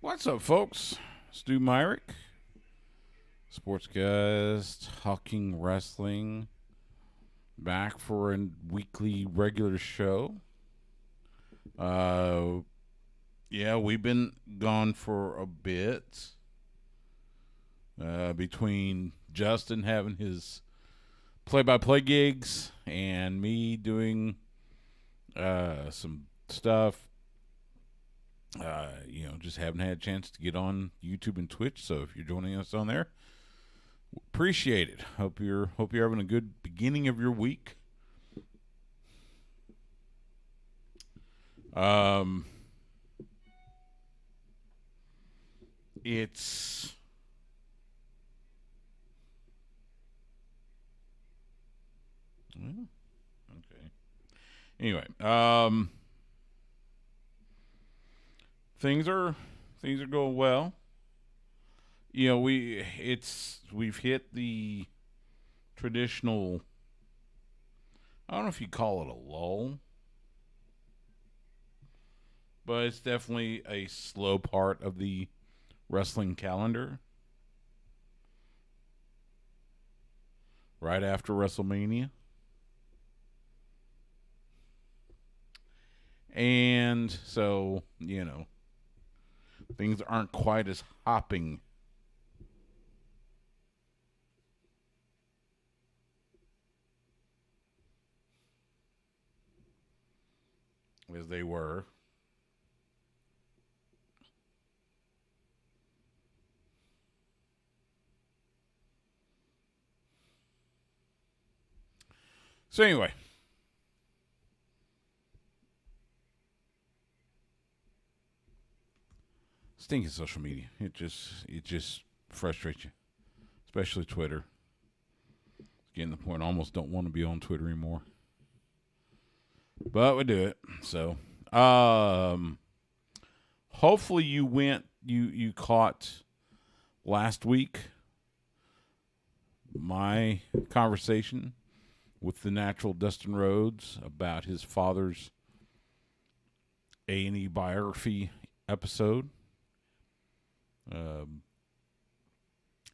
What's up, folks? Stu Myrick, sports guys, talking wrestling, back for a weekly regular show. Yeah, we've been gone for a bit. Between Justin having his play-by-play gigs and me doing some stuff. Just haven't had a chance to get on YouTube and Twitch. So if you're joining us on there, appreciate it. Hope you're having a good beginning of your week. It's okay. Anyway, things are going well. We've hit the traditional. I don't know if you call it a lull, but it's definitely a slow part of the wrestling calendar. Right after WrestleMania. And so, things aren't quite as hopping as they were. So anyway, stinking social media. It just frustrates you, especially Twitter. It's getting to the point I almost don't want to be on Twitter anymore. But we do it. So, hopefully you caught last week my conversation with the natural Dustin Rhodes about his father's A&E biography episode.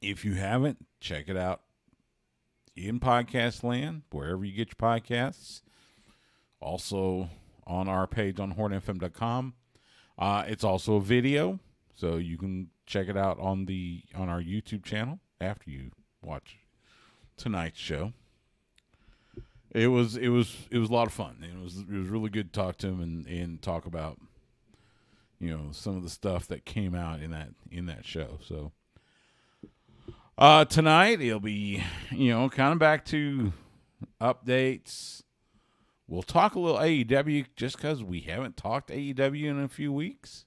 If you haven't, check it out in podcast land, wherever you get your podcasts. Also on our page on hornfm.com. It's also a video, so you can check it out on our YouTube channel after you watch tonight's show. It was a lot of fun. It was really good to talk to him and talk about some of the stuff that came out in that show. So tonight it'll be kind of back to updates. We'll talk a little AEW just because we haven't talked AEW in a few weeks.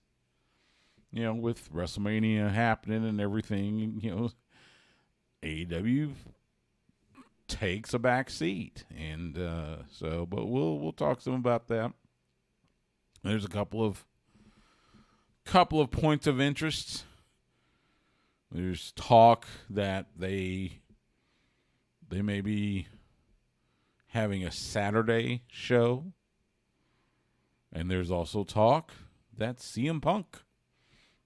With WrestleMania happening and everything, AEW takes a back seat, and but we'll talk some about that. There's a couple of points of interest. There's talk that they may be having a Saturday show, and there's also talk that CM Punk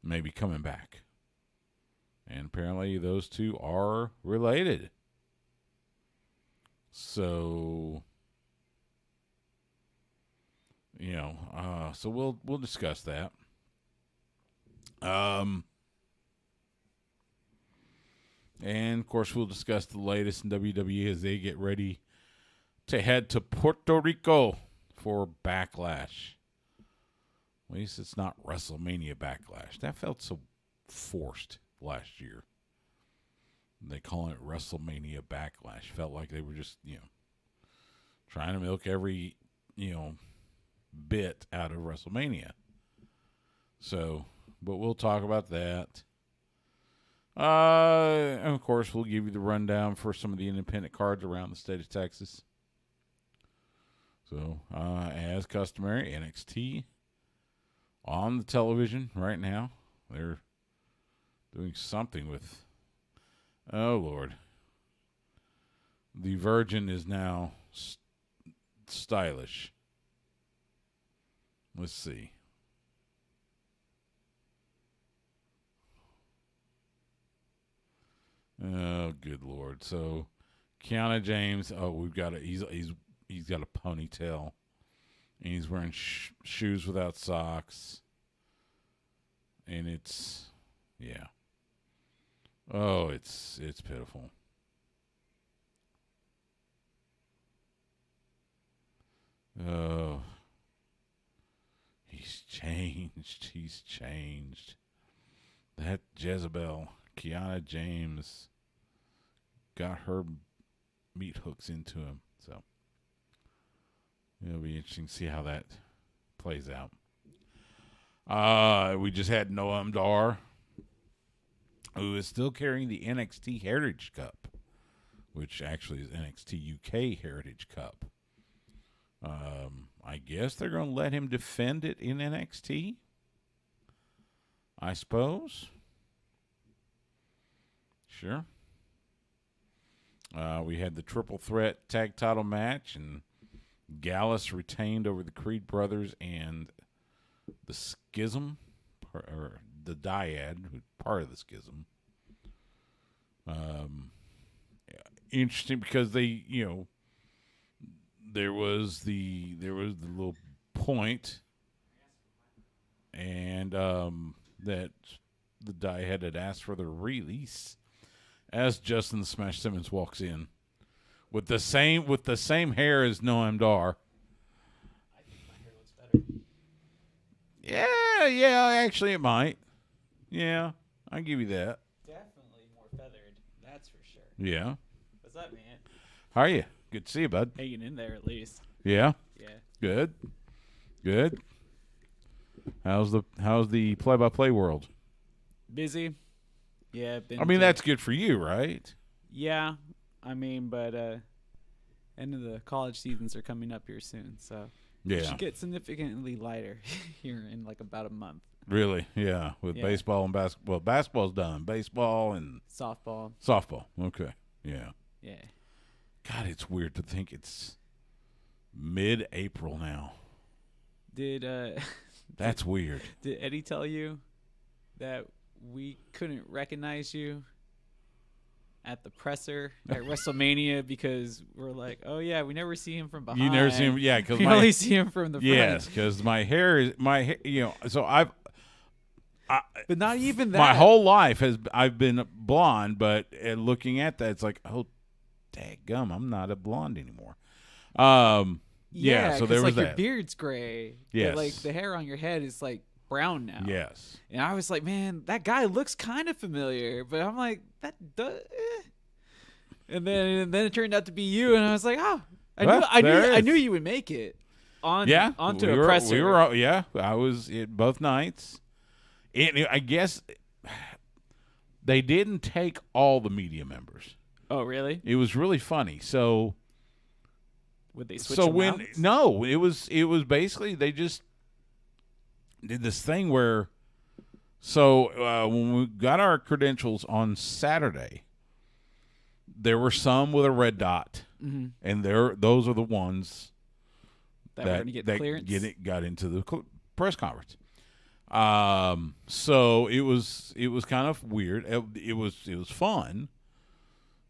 may be coming back, and apparently those two are related. So, so we'll discuss that. And of course we'll discuss the latest in WWE as they get ready to head to Puerto Rico for Backlash. At least it's not WrestleMania Backlash. That felt so forced last year. They call it WrestleMania Backlash. Felt like they were just, trying to milk every, bit out of WrestleMania. So, but we'll talk about that. And of course, we'll give you the rundown for some of the independent cards around the state of Texas. So, as customary, NXT on the television right now. They're doing something with... Oh, Lord. The Virgin is now stylish. Let's see. Oh, good Lord. So, Kiana James, we've got he's got a ponytail. And he's wearing shoes without socks. And it's, yeah. Oh, it's pitiful. Oh, he's changed. He's changed. That Jezebel, Kiana James, got her meat hooks into him. So it'll be interesting to see how that plays out. We just had Noam Dar, who is still carrying the NXT Heritage Cup, which actually is NXT UK Heritage Cup. I guess they're going to let him defend it in NXT, I suppose. Sure. We had the triple threat tag title match, and Gallus retained over the Creed brothers and the Schism, or the Dyad, part of the Schism. Interesting because they, there was the little point, and that the Dyad had asked for the release as Justin Smash Simmons walks in with the same hair as Noam Dar. I think my hair looks better. Yeah, actually it might. Yeah, I'll give you that. Definitely more feathered, that's for sure. Yeah. What's up, man? How are you? Good to see you, bud. Hanging in there at least. Yeah. Yeah. Good. How's the play-by-play world? Busy. Yeah. That's good for you, right? Yeah. But end of the college seasons are coming up here soon, so it should get significantly lighter here in like about a month. Really? Yeah. With baseball and basketball. Well, basketball's done. Baseball and softball. Okay. Yeah. Yeah. God, it's weird to think it's mid-April now. That's weird. Did Eddie tell you that we couldn't recognize you at the presser at WrestleMania because we're like, oh yeah, we never see him from behind. You never see him, yeah, because we only see him from the front. Yes, because my hair. So but not even that. My whole life I've been blonde, but looking at that, it's like, oh, dadgum, I'm not a blonde anymore. So there was that. Your beard's gray. Yes. But like the hair on your head is like brown now. Yes. And I was like, man, that guy looks kind of familiar, but I'm like, that does. And then it turned out to be you, and I was like, oh, I knew you would make it onto a presser. I was at both nights. I guess they didn't take all the media members. Oh, really? It was really funny. So would they switch them out? No, it was basically they just did this thing where when we got our credentials on Saturday, there were some with a red dot, and those are the ones that got into the press conference. So it was kind of weird. It was fun,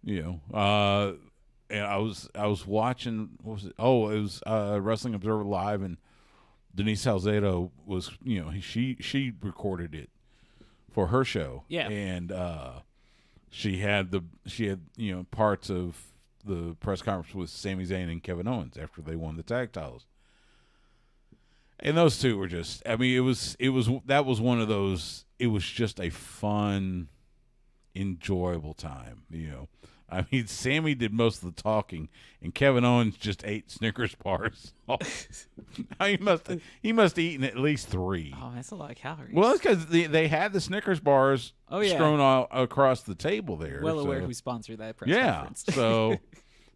and I was watching. What was it? Oh, it was Wrestling Observer Live, and Denise Salcedo was she recorded it for her show. Yeah, and she had parts of the press conference with Sami Zayn and Kevin Owens after they won the tag titles. And those two were just, that was one of those, it was just a fun, enjoyable time, Sammy did most of the talking, and Kevin Owens just ate Snickers bars. he must have eaten at least 3. Oh, that's a lot of calories. Well, it's because they had the Snickers bars strewn all across the table there. Well aware who sponsored that press conference.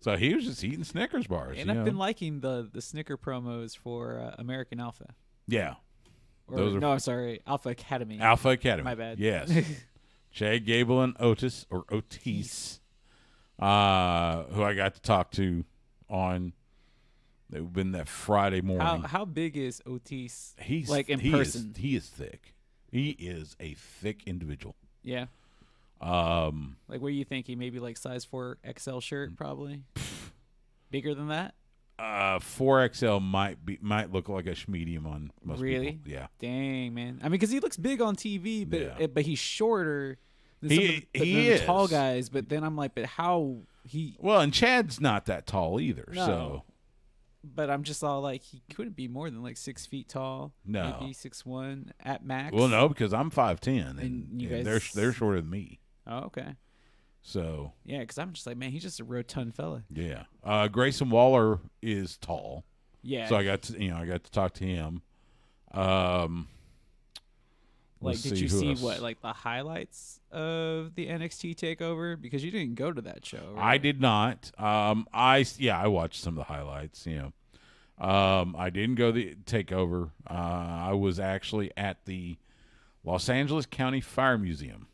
So he was just eating Snickers bars. And I've been liking the Snicker promos for American Alpha. Yeah. I'm sorry, Alpha Academy. Alpha Academy. My bad. Yes. Chad Gable and Otis, who I got to talk to on, they've been that Friday morning. How big is Otis? He's in person? He is thick. He is a thick individual. Yeah. Like, where you think he maybe like size 4 XL shirt, probably bigger than that. 4XL might look like a medium on most people. Yeah. Dang, man. I mean, because he looks big on TV, but he's shorter than he the tall guys. But then I'm like, but how he? Well, and Chad's not that tall either. No. So. But I'm just all like, he couldn't be more than like 6 feet tall. No. Maybe 6'1" at max. Well, no, because I'm 5'10", and you guys, they're shorter than me. Oh, okay. So yeah, because I'm just like, man, he's just a rotund fella. Yeah. Grayson Waller is tall. Yeah. So I got to talk to him. Like, did you see like the highlights of the NXT takeover? Because you didn't go to that show. Right? I did not. I watched some of the highlights. I didn't go the takeover. I was actually at the Los Angeles County Fire Museum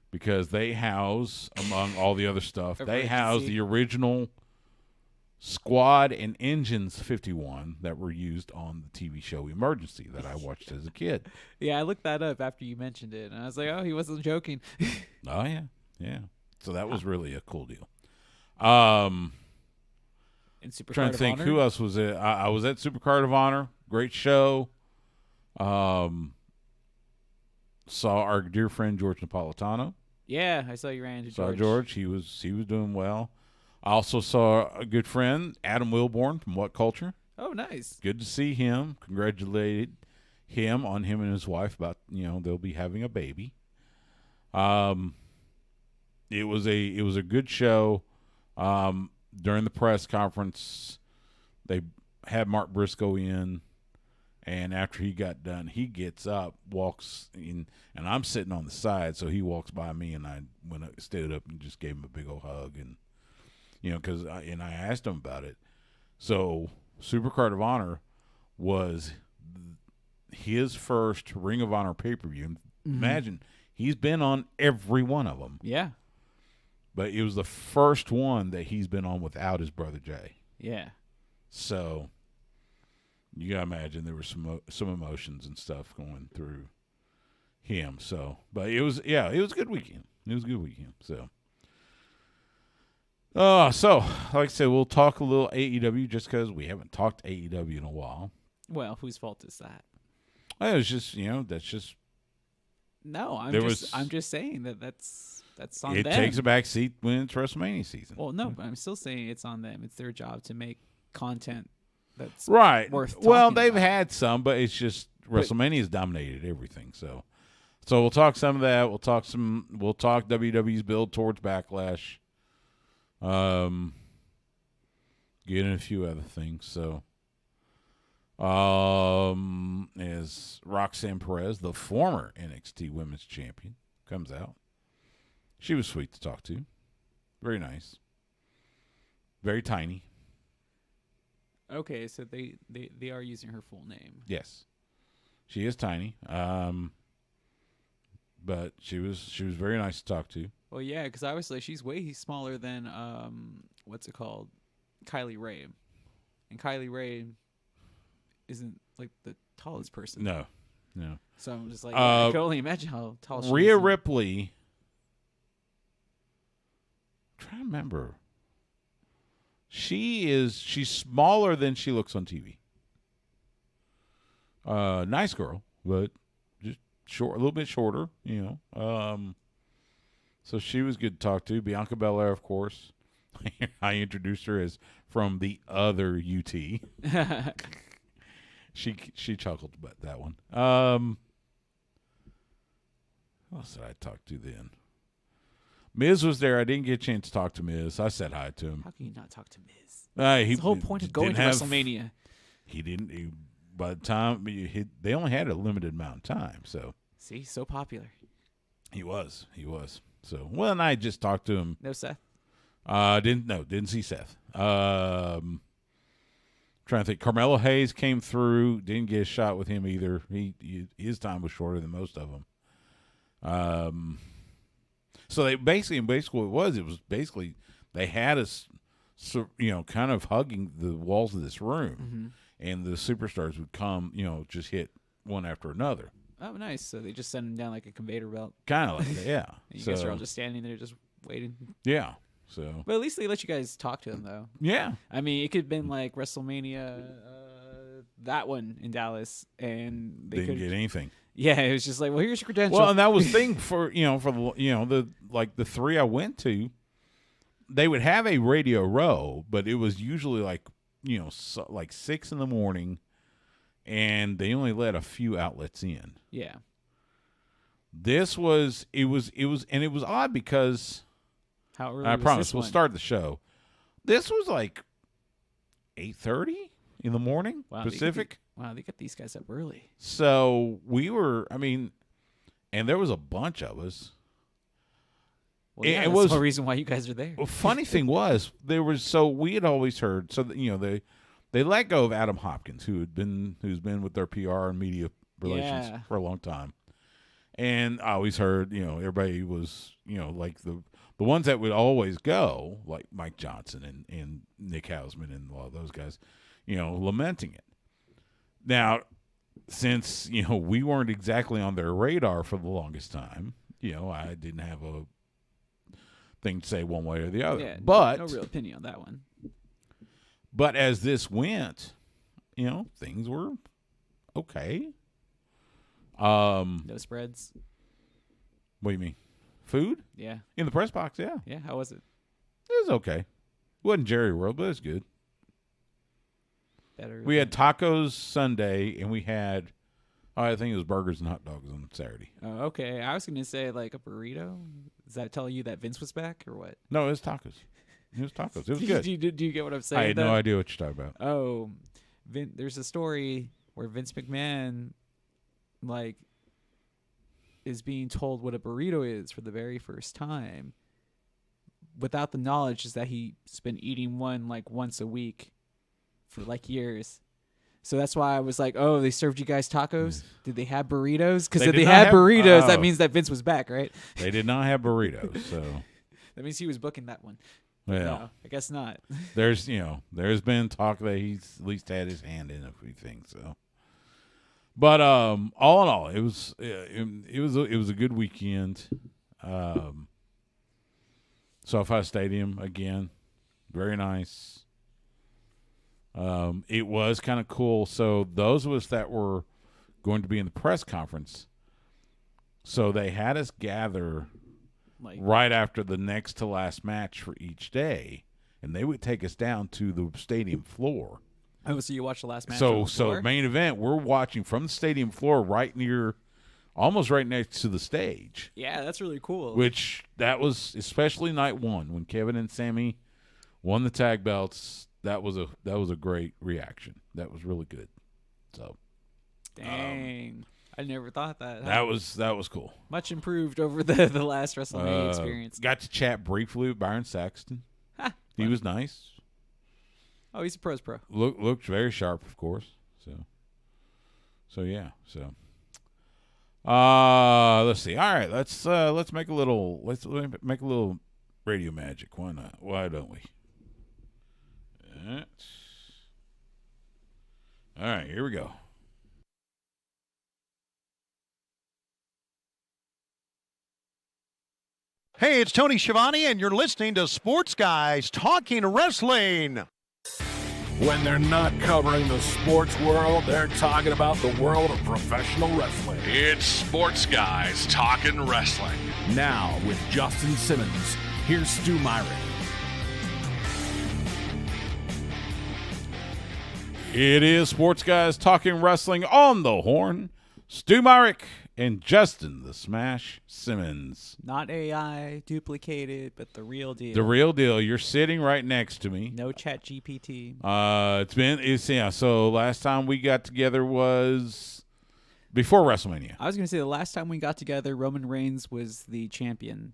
because they house, among all the other stuff, they house the original Squad and Engines 51 that were used on the TV show Emergency that I watched as a kid. Yeah, I looked that up after you mentioned it, and I was like, oh, he wasn't joking. Oh, yeah. So that was really a cool deal. In Supercard trying to think who else was it. I was at Supercard of Honor. Great show. Saw our dear friend George Napolitano. Yeah, I saw you ran into George. Saw George. He was doing well. I also saw a good friend, Adam Wilborn from What Culture. Oh, nice. Good to see him. Congratulated him and his wife about, they'll be having a baby. It was a good show. During the press conference, they had Mark Briscoe in, and after he got done, he gets up, walks in, and I'm sitting on the side, so he walks by me, and I stood up and just gave him a big old hug, and because I asked him about it. So Supercard of Honor was his first Ring of Honor pay-per-view. Mm-hmm. Imagine, he's been on every one of them. Yeah. But it was the first one that he's been on without his brother Jay. Yeah. So you gotta imagine there were some emotions and stuff going through him. So, but it was a good weekend. So, like I said, we'll talk a little AEW just because we haven't talked AEW in a while. Well, whose fault is that? It was just, that's just. No, I'm just saying that's on them. It takes a back seat when it's WrestleMania season. Well, no, but I'm still saying it's on them. It's their job to make content that's right. worth Well, talking they've about. had some, but it's just WrestleMania has dominated everything. So we'll talk some of that. We'll talk WWE's build towards Backlash. Getting a few other things. So, as Roxanne Perez, the former NXT Women's Champion, comes out, she was sweet to talk to, very nice, very tiny. Okay, so they are using her full name. Yes, she is tiny. But she was very nice to talk to. Well, yeah, because obviously she's way smaller than what's it called, Kylie Ray, and Kylie Ray isn't like the tallest person. No. So I'm just like, I can only imagine how tall she is. Rhea Ripley. I'm trying to remember. She's smaller than she looks on TV. Nice girl, but just short, a little bit shorter, So she was good to talk to. Bianca Belair, of course. I introduced her as from the other UT. She chuckled about that one. Who else did I talk to then? Miz was there. I didn't get a chance to talk to Miz. I said hi to him. How can you not talk to Miz? That's the whole point of going to WrestleMania. He didn't. By the time they only had a limited amount of time, so see, so popular. He was. So and I just talked to him. No Seth. Didn't see Seth. Trying to think. Carmelo Hayes came through. Didn't get a shot with him either. His time was shorter than most of them. So they basically what it was basically they had us, kind of hugging the walls of this room, and the superstars would come, just hit one after another. Oh, nice. So they just send him down like a conveyor belt. Kind of like that, yeah. You guys are all just standing there, just waiting. Yeah. So. But at least they let you guys talk to him, though. Yeah. I mean, it could have been like WrestleMania, that one in Dallas, and they didn't get anything. Yeah, it was just like, well, here's your credential. Well, and that was the thing for the three I went to, they would have a Radio Row, but it was usually like 6 in the morning, and they only let a few outlets in. Yeah. This was odd because how early I was promise this we'll one? start the show. This was like 8:30 in the morning Pacific. They get these guys up early. So we were, and there was a bunch of us. Well, yeah, that's the whole reason why you guys are there. Well, funny thing was, we had always heard, they let go of Adam Hopkins, who's been with their PR and media relations for a long time. And I always heard, everybody was, like the ones that would always go, like Mike Johnson and Nick Hausman and a lot of those guys, lamenting it. Now, since, we weren't exactly on their radar for the longest time, I didn't have a thing to say one way or the other. Yeah, but no real opinion on that one. But as this went, things were okay. No spreads. What do you mean? Food? Yeah. In the press box, yeah. Yeah, how was it? It was okay. It wasn't Jerry World, but it was good. Better. We had tacos Sunday, and we had, I think it was burgers and hot dogs on Saturday. Oh, okay. I was going to say like a burrito. Does that tell you that Vince was back or what? No, it was tacos. It was good. Do you get what I'm saying? I had no idea what you're talking about. Oh, there's a story where Vince McMahon, is being told what a burrito is for the very first time, without the knowledge is that he's been eating one like once a week for like years. So that's why I was like, oh, they served you guys tacos? Did they have burritos? Because if they had burritos, that means that Vince was back, right? They did not have burritos, so that means he was booking that one. Well, no, I guess not. There's been talk that he's at least had his hand in a few things. So, but all in all, it was a good weekend. SoFi Stadium again, very nice. It was kind of cool. So those of us that were going to be in the press conference, so they had us gather right after the next to last match for each day, and they would take us down to the stadium floor. Oh, so you watched the last match? So main event, we're watching from the stadium floor, almost right next to the stage. Yeah, that's really cool. Which that was especially night one when Kevin and Sammy won the tag belts. That was a great reaction. That was really good. So, dang. I never thought that. That was cool. Much improved over the last WrestleMania experience. Got to chat briefly with Byron Saxton. He was nice. Oh, he's a pro's pro. Looked very sharp, of course. So yeah. So, let's see. All right, let's make a little radio magic. Why not? Why don't we? All right, here we go. Hey, it's Tony Schiavone, and you're listening to Sports Guys Talking Wrestling. When they're not covering the sports world, they're talking about the world of professional wrestling. It's Sports Guys Talking Wrestling. Now, with Justin Simmons, here's Stu Myrick. It is Sports Guys Talking Wrestling on the Horn. Stu Myrick and Justin the Smash Simmons. Not AI duplicated, but the real deal. The real deal. You're sitting right next to me. No chat GPT. So last time we got together was before WrestleMania. I was going to say the last time we got together, Roman Reigns was the champion.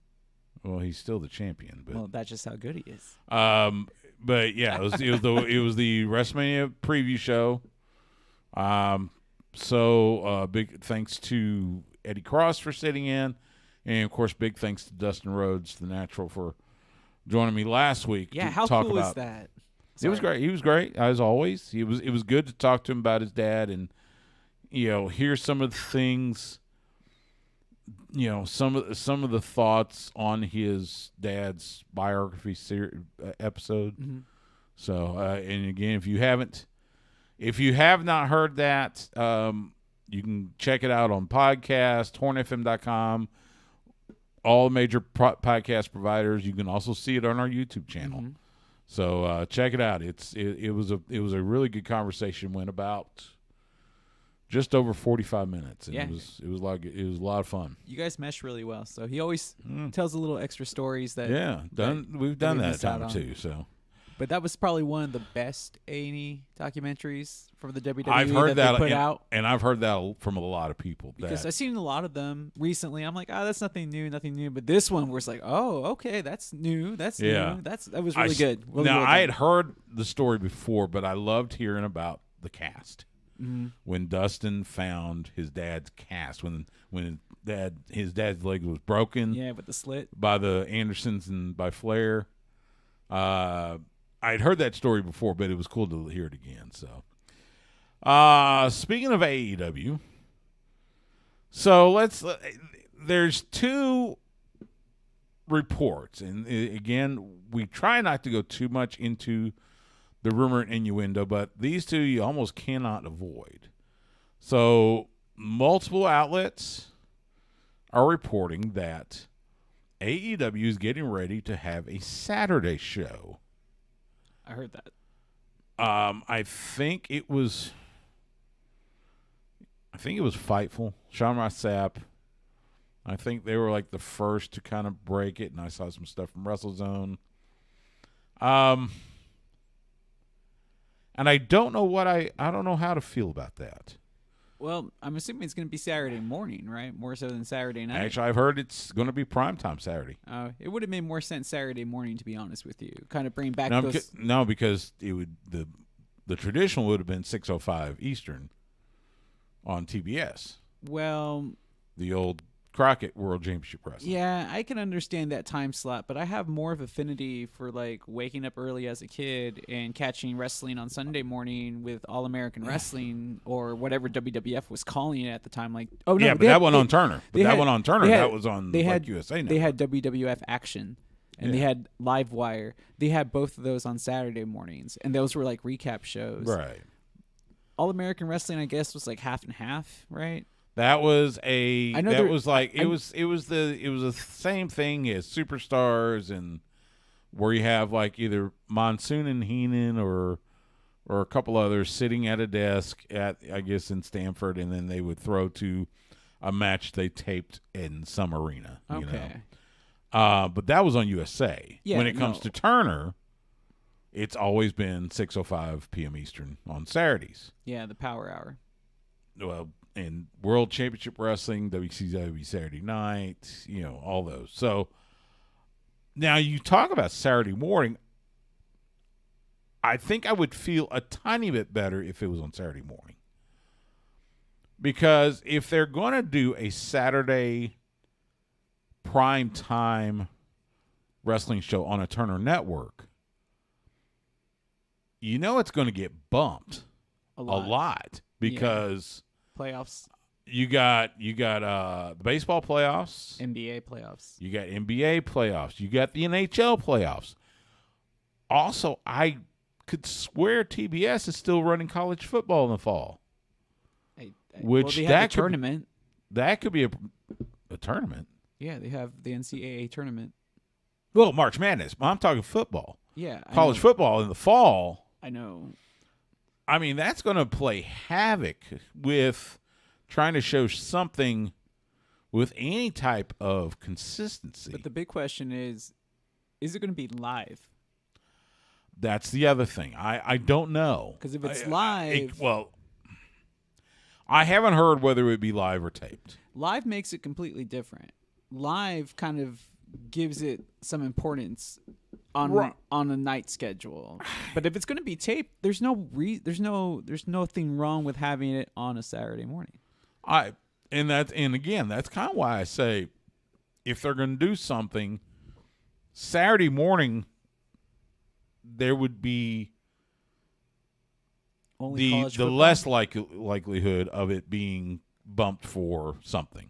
Well, he's still the champion, but well, that's just how good he is. But yeah, it was the WrestleMania preview show. So big thanks to Eddie Cross for sitting in, and of course, big thanks to Dustin Rhodes, the Natural, for joining me last week. Yeah, how cool is that? It was great. He was great as always. It was good to talk to him about his dad and here's some of the things, some of the thoughts on his dad's biography episode. Mm-hmm. So, and again, if you have not heard that, you can check it out on podcast, hornfm.com, all major podcast providers. You can also see it on our YouTube channel. Mm-hmm. So check it out. It was a really good conversation. Went about just over 45 minutes. And yeah. it was a lot of fun. You guys mesh really well. So he always tells a little extra stories that we've done that a time or two. So. But that was probably one of the best A&E documentaries from the WWE I've heard that they put out. And I've heard that from a lot of people. Because I've seen a lot of them recently. I'm like, that's nothing new. But this one was like, oh, okay, that's new. That's new. That was really good. Really now, well I had heard the story before, but I loved hearing about the cast. Mm-hmm. When Dustin found his dad's cast, when his dad's leg was broken. Yeah, with the slit. By the Andersons and by Flair. I'd heard that story before, but it was cool to hear it again. So, speaking of AEW, so there's two reports, and again, we try not to go too much into the rumor and innuendo, but these two you almost cannot avoid. So, multiple outlets are reporting that AEW is getting ready to have a Saturday show. I heard that. I think it was Fightful. Sean Ross Sapp. I think they were like the first to kind of break it, and I saw some stuff from WrestleZone. And I don't know I don't know how to feel about that. Well, I'm assuming it's going to be Saturday morning, right? More so than Saturday night. Actually, I've heard it's going to be primetime Saturday. It would have made more sense Saturday morning, to be honest with you. Kind of bring back those. No, because it would the traditional would have been 6:05 Eastern on TBS. Well, the old Crockett World Championship Wrestling. Yeah, I can understand that time slot, but I have more of affinity for like waking up early as a kid and catching wrestling on Sunday morning with All American Wrestling or whatever WWF was calling it at the time. Like, oh no, yeah, but that one on Turner. That was on USA. They had WWF Action. And they had Live Wire. They had both of those on Saturday mornings, and those were like recap shows. Right. All American Wrestling, I guess, was like half and half, right? That was it was the same thing as Superstars, and where you have like either Monsoon and Heenan or a couple others sitting at a desk at, I guess, in Stamford, and then they would throw to a match they taped in some arena. You know? But that was on USA. Yeah, when it comes to Turner, it's always been 6:05 p.m. Eastern on Saturdays. Yeah, the Power Hour. Well, and World Championship Wrestling, WCW Saturday Night, all those. So now you talk about Saturday morning. I think I would feel a tiny bit better if it was on Saturday morning. Because if they're going to do a Saturday prime time wrestling show on a Turner network, it's going to get bumped a lot because playoffs. You got the baseball playoffs, NBA playoffs. You got NBA playoffs. You got the NHL playoffs. Also, I could swear TBS is still running college football in the fall. Which they have a tournament. That could be a tournament. Yeah, they have the NCAA tournament. Well, March Madness. I'm talking football. Yeah. College football in the fall. I know. I mean, that's going to play havoc with trying to show something with any type of consistency. But the big question is it going to be live? That's the other thing. I don't know. Because if it's live... I haven't heard whether it would be live or taped. Live makes it completely different. Live kind of gives it some importance on a night schedule. But if it's going to be taped, there's nothing wrong with having it on a Saturday morning. And again, that's kind of why I say if they're going to do something Saturday morning, there would be the less likelihood of it being bumped for something.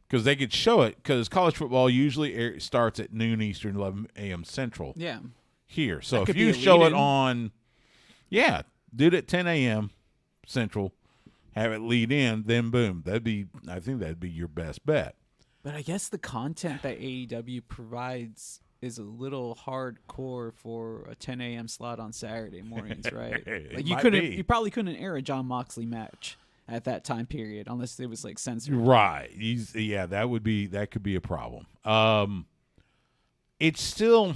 Because they could show it, because college football usually starts at noon Eastern, 11 a.m. Central. Yeah. Here. So if you show it on, do it at 10 a.m. Central, have it lead in, then boom. I think that'd be your best bet. But I guess the content that AEW provides is a little hardcore for a 10 a.m. slot on Saturday mornings, right? Like you probably couldn't air a Jon Moxley match at that time period unless it was like censored. Right. That could be a problem. It's still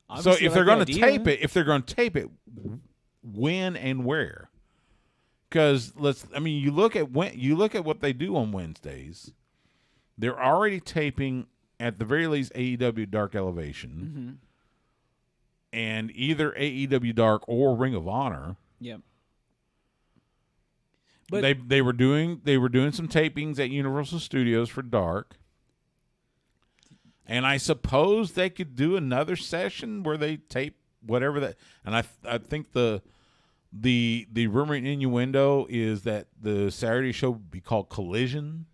obviously, so if they're going to tape it, when and where? Because you look at what they do on Wednesdays. They're already taping at the very least AEW Dark Elevation, and either AEW Dark or Ring of Honor. Yep. But they were doing some tapings at Universal Studios for Dark, and I suppose they could do another session where they tape whatever that. And I think the rumor and innuendo is that the Saturday show would be called Collision.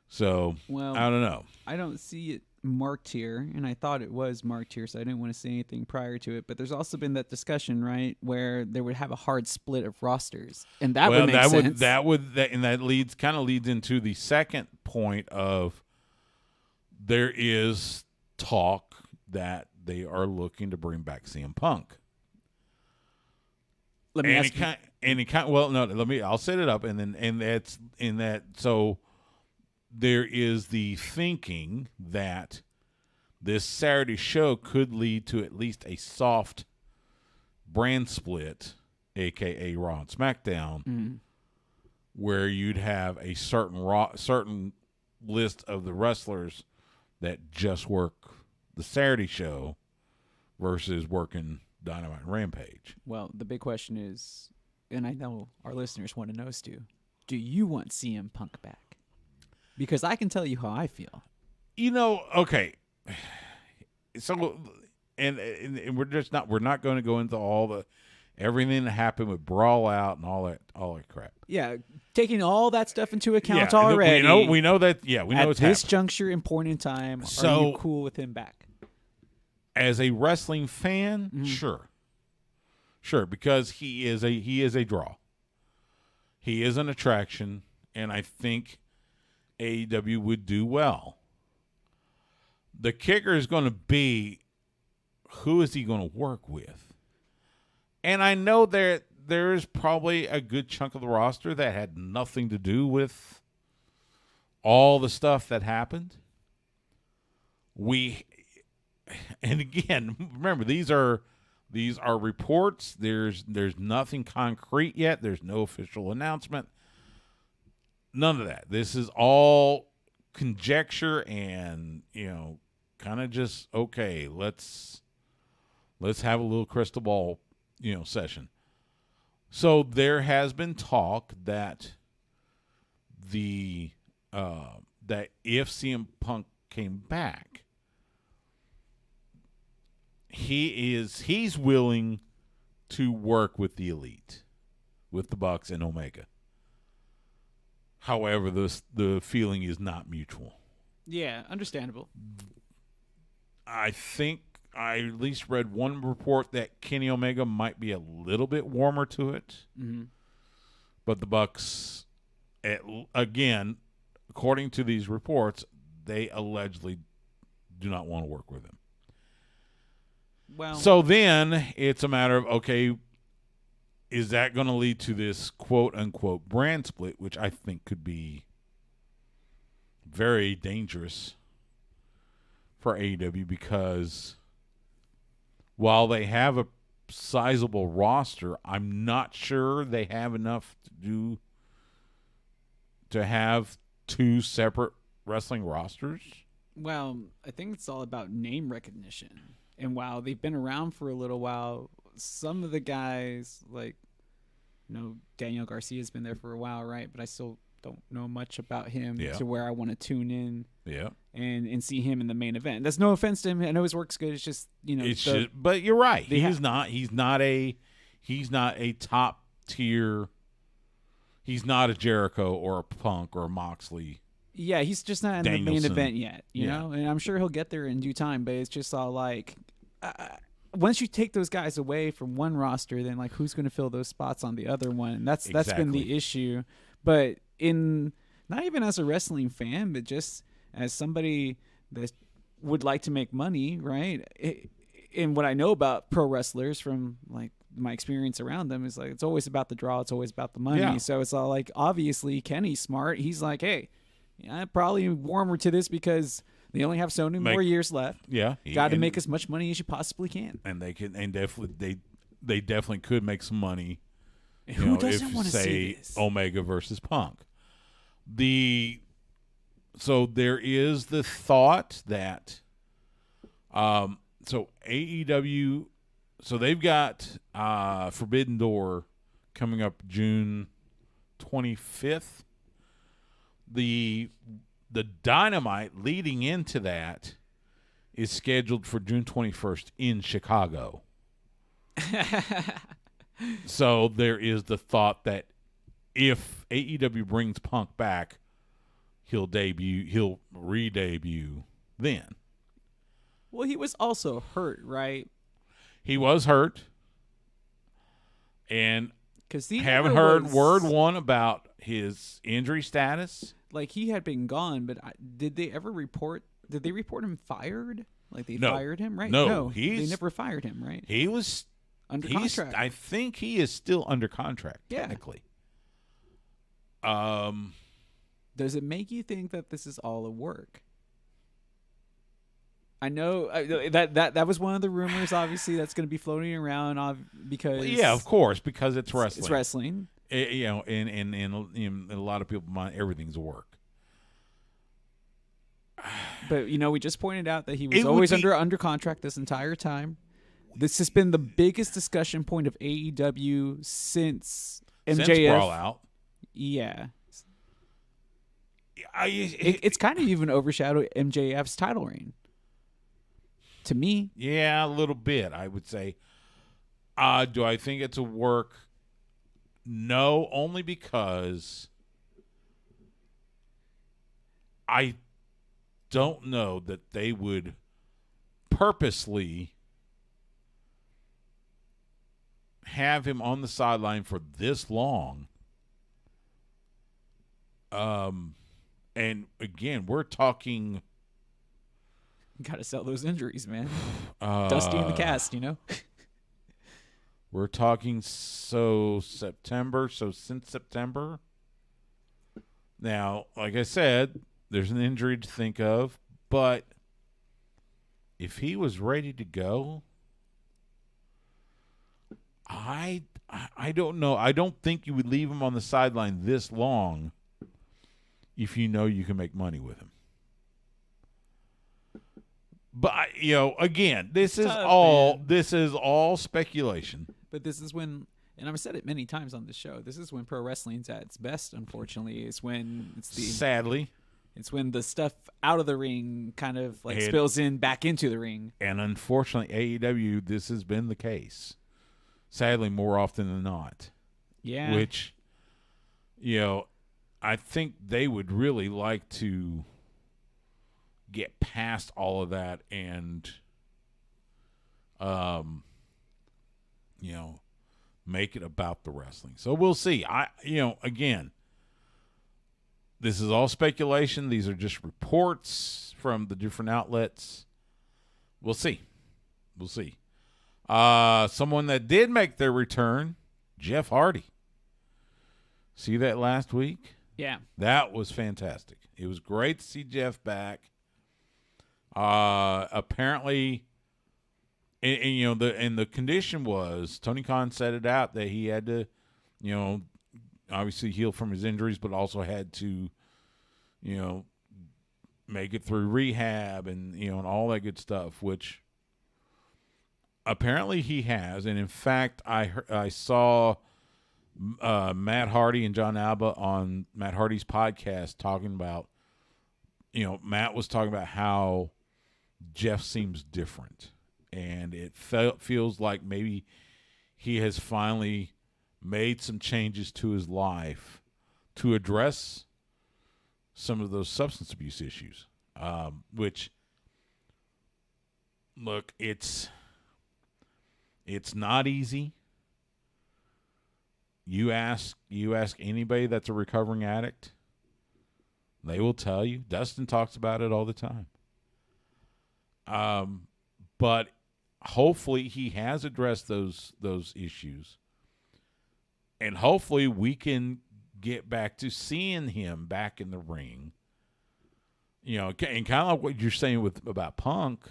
So I don't know. I don't see it marked here, and I thought it was marked here, so I didn't want to say anything prior to it. But there's also been that discussion, right, where they would have a hard split of rosters, and that would make sense. That leads into the second point of there is talk that they are looking to bring back CM Punk. Let me ask you. I'll set it up, so there is the thinking that this Saturday show could lead to at least a soft brand split, a.k.a. Raw and SmackDown, where you'd have a certain list of the wrestlers that just work the Saturday show versus working Dynamite and Rampage. Well, the big question is, and I know our listeners want to know, Stu, do you want CM Punk back? Because I can tell you how I feel. Okay. So, and we're not going to go into everything that happened with Brawl Out and all that crap. Yeah, taking all that stuff into account already. We know that. Yeah, we know it's at this happened. juncture and point in time. Are you cool with him back? As a wrestling fan, sure, because he is a draw. He is an attraction, and I think AEW would do well. The kicker is going to be, who is he going to work with? And I know there is probably a good chunk of the roster that had nothing to do with all the stuff that happened. And again, remember, these are reports. There's nothing concrete yet. There's no official announcement. None of that. This is all conjecture and, kind of just, okay, let's have a little crystal ball, session. So there has been talk that that if CM Punk came back, he's willing to work with the Elite, with the Bucks and Omega. However, the feeling is not mutual. Yeah, understandable. I think I at least read one report that Kenny Omega might be a little bit warmer to it. Mm-hmm. But the Bucks, again, according to these reports, they allegedly do not want to work with him. Well, so then it's a matter of, okay, is that going to lead to this quote-unquote brand split, which I think could be very dangerous for AEW, because while they have a sizable roster, I'm not sure they have enough to have two separate wrestling rosters. Well, I think it's all about name recognition. And while they've been around for a little while, some of the guys, like, Daniel Garcia's been there for a while, right? But I still don't know much about him Yeah. to where I want to tune in. Yeah. And see him in the main event. That's no offense to him. I know his work's good. It's just, But you're right. He's not a top tier. He's not a Jericho or a Punk or a Moxley. Yeah, he's just not in the main Danielson. event yet, you know? And I'm sure he'll get there in due time, but it's just all like, once you take those guys away from one roster, then like who's going to fill those spots on the other one? And that's been the issue. But not even as a wrestling fan, but just as somebody that would like to make money, right? And what I know about pro wrestlers from like my experience around them is like it's always about the draw, it's always about the money. Yeah. So it's all like obviously Kenny's smart. He's like, hey, I'm probably warmer to this because they only have so many more years left. Yeah, got to make as much money as you possibly can. And they can, and definitely they definitely could make some money. Who doesn't want to see this? Omega versus Punk. So there is the thought that, so AEW, so they've got Forbidden Door coming up June 25th. The Dynamite leading into that is scheduled for June 21st in Chicago. So there is the thought that if AEW brings Punk back, he'll re-debut then. Well, he was also hurt, right? He was hurt. And haven't heard word one about his injury status. Like he had been gone, but did they report him fired? Like they No. fired him, right? No, they never fired him, right? He was under contract. I think he is still under contract, Yeah. technically. Does it make you think that this is all a work? I know that was one of the rumors. Obviously, that's going to be floating around because of course, because it's wrestling. It's wrestling. And a lot of people mind everything's a work. But we just pointed out that he was always under contract this entire time. This has been the biggest discussion point of AEW since MJF. Since Brawl Out. Yeah. It's kind of even overshadowed MJF's title reign. To me. Yeah, a little bit, I would say. Do I think it's a work? No, only because I don't know that they would purposely have him on the sideline for this long. And again, we're talking. Got to sell those injuries, man. Dusty in the cast, We're talking since September. Now, like I said, there's an injury to think of, but if he was ready to go, I don't know. I don't think you would leave him on the sideline this long if you know you can make money with him. But again, this is all speculation. But this is when, and I've said it many times on the show, this is when pro wrestling's at its best. Unfortunately, it's when sadly, it's when the stuff out of the ring kind of spills in back into the ring. And unfortunately, AEW, this has been the case. Sadly, more often than not. Yeah. Which, I think they would really like to get past all of that and, make it about the wrestling. So we'll see. Again, this is all speculation. These are just reports from the different outlets. We'll see. Someone that did make their return, Jeff Hardy. See that last week? Yeah. That was fantastic. It was great to see Jeff back. Apparently, and the condition was Tony Khan set it out that he had to, obviously heal from his injuries, but also had to, make it through rehab and and all that good stuff, which apparently he has. And in fact, I saw Matt Hardy and John Alba on Matt Hardy's podcast talking about, Matt was talking about how Jeff seems different, and it feels like maybe he has finally made some changes to his life to address some of those substance abuse issues, which, look, it's not easy. You ask anybody that's a recovering addict, they will tell you. Dustin talks about it all the time. But hopefully he has addressed those issues, and hopefully we can get back to seeing him back in the ring. And kind of like what you're saying about Punk.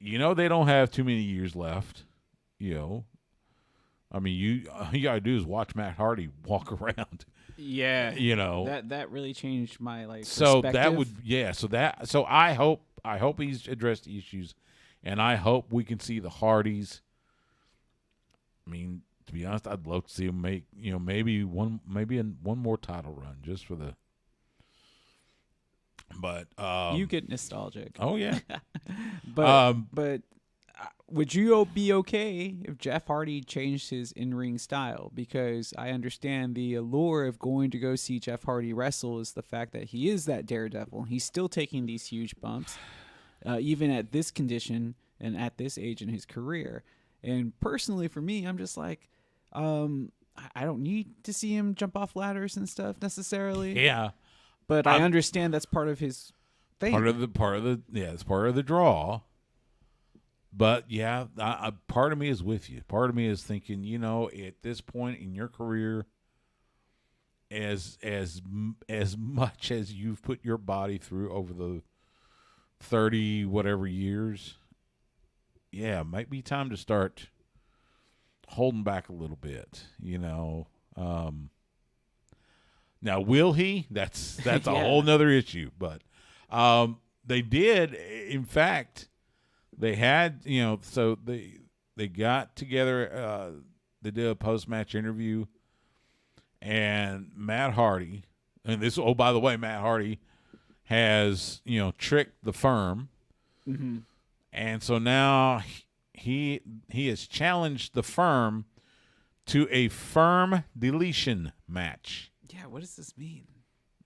They don't have too many years left. I mean, all you gotta do is watch Matt Hardy walk around. Yeah, that really changed my So perspective. So I hope he's addressed the issues, and I hope we can see the Hardys. I mean, to be honest, I'd love to see him make maybe one more title run just for the. But you get nostalgic. Oh yeah, but would you be okay if Jeff Hardy changed his in-ring style? Because I understand the allure of going to go see Jeff Hardy wrestle is the fact that he is that daredevil. He's still taking these huge bumps, even at this condition and at this age in his career. And personally, for me, I'm just like, I don't need to see him jump off ladders and stuff necessarily. Yeah, but I understand that's part of his thing. It's part of the draw. But yeah, part of me is with you. Part of me is thinking, at this point in your career, as much as you've put your body through over the 30 whatever years, yeah, it might be time to start holding back a little bit. Now, will he? That's a whole nother issue. But they did, in fact. They had, so they got together. They did a post-match interview, and Matt Hardy, and this. Oh, by the way, Matt Hardy has tricked the firm, and so now he has challenged the firm to a firm deletion match. Yeah, what does this mean?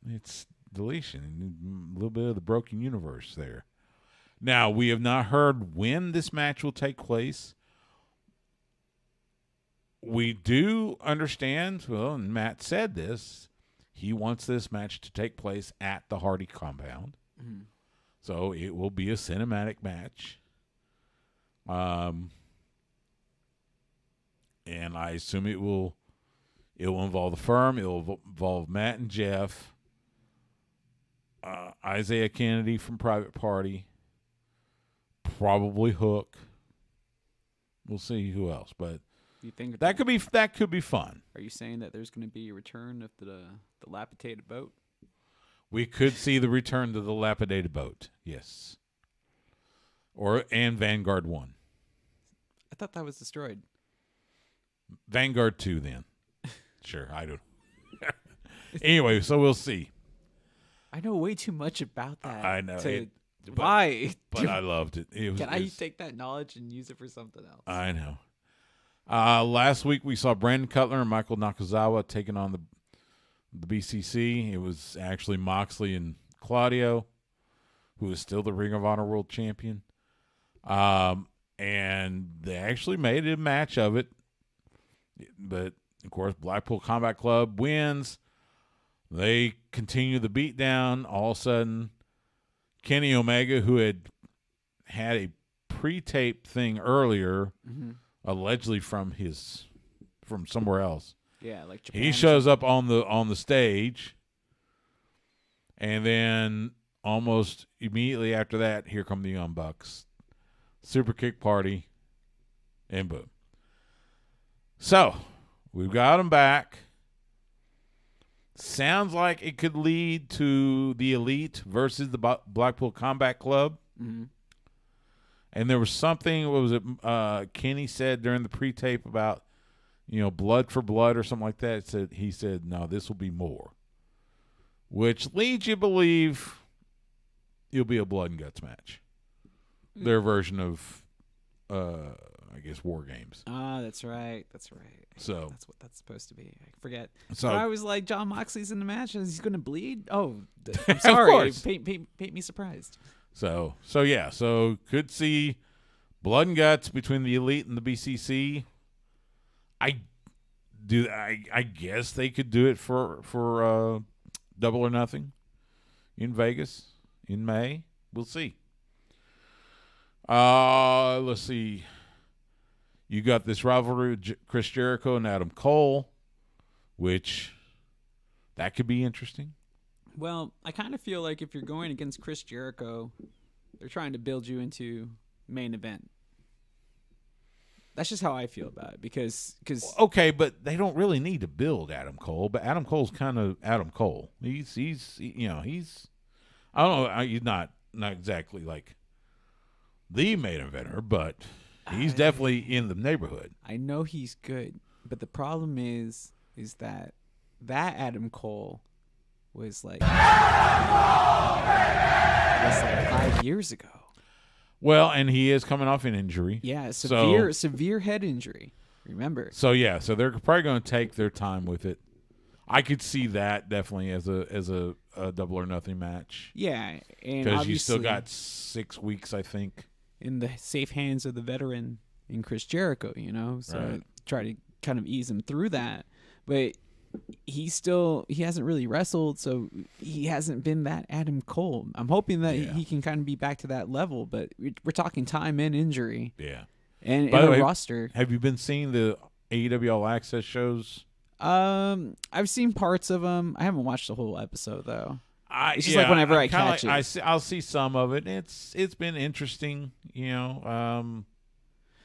It's deletion, a little bit of the broken universe there. Now, we have not heard when this match will take place. We do understand, and Matt said this, he wants this match to take place at the Hardy compound. Mm-hmm. So it will be a cinematic match. And I assume it will involve the firm. It will involve Matt and Jeff, Isaiah Kennedy from Private Party, probably Hook. We'll see who else, but you think that could be fun. Are you saying that there's going to be a return of the dilapidated boat? We could see the return to the dilapidated boat. Yes. And Vanguard 1. I thought that was destroyed. Vanguard 2 then. Sure, I don't. Anyway, so we'll see. I know way too much about that. I know. Why? But I loved it. Can I take that knowledge and use it for something else? I know. Last week we saw Brandon Cutler and Michael Nakazawa taking on the BCC. It was actually Moxley and Claudio, who is still the Ring of Honor World Champion. And they actually made a match of it. But, of course, Blackpool Combat Club wins. They continue the beatdown. All of a sudden, Kenny Omega, who had a pre-tape thing earlier, allegedly from somewhere else. Yeah, like Japan. He shows up on the stage, and then almost immediately after that, here come the Young Bucks. Super kick party, and boom. So, we've got them back. Sounds like it could lead to the Elite versus the Blackpool Combat Club. Mm-hmm. And there was something, what was it, Kenny said during the pre-tape about blood for blood or something like that. He said, no, this will be more, which leads you to believe it'll be a blood and guts match. Their version of, I guess, War Games. Ah, that's right. So that's what that's supposed to be. I forget. So but I was like, John Moxley's in the match, and he's going to bleed. Oh, I'm sorry. Paint me surprised. So yeah. So could see blood and guts between the Elite and the BCC. I guess they could do it for Double or Nothing in Vegas in May. We'll see. Let's see. You got this rivalry with Chris Jericho and Adam Cole, which that could be interesting. Well, I kind of feel like if you're going against Chris Jericho, they're trying to build you into main event. That's just how I feel about it because okay, but they don't really need to build Adam Cole. But Adam Cole's kind of Adam Cole. He's I don't know. He's not exactly like the main eventer, but he's definitely in the neighborhood. I know he's good, but the problem is that Adam Cole was like 5 years ago. Well, and he is coming off an injury. Yeah, severe head injury. Remember. So they're probably going to take their time with it. I could see that definitely as a Double or Nothing match. Yeah, and because you still got 6 weeks, I think, in the safe hands of the veteran in Chris Jericho. So right. Try to kind of ease him through that, but he hasn't really wrestled, so he hasn't been that Adam Cole. I'm hoping that he can kind of be back to that level, but we're talking time and injury. Yeah, and by the way, roster. Have you been seeing the AEW All Access shows? I've seen parts of them. I haven't watched the whole episode though. It's just like whenever I catch it. I'll see some of it. It's been interesting,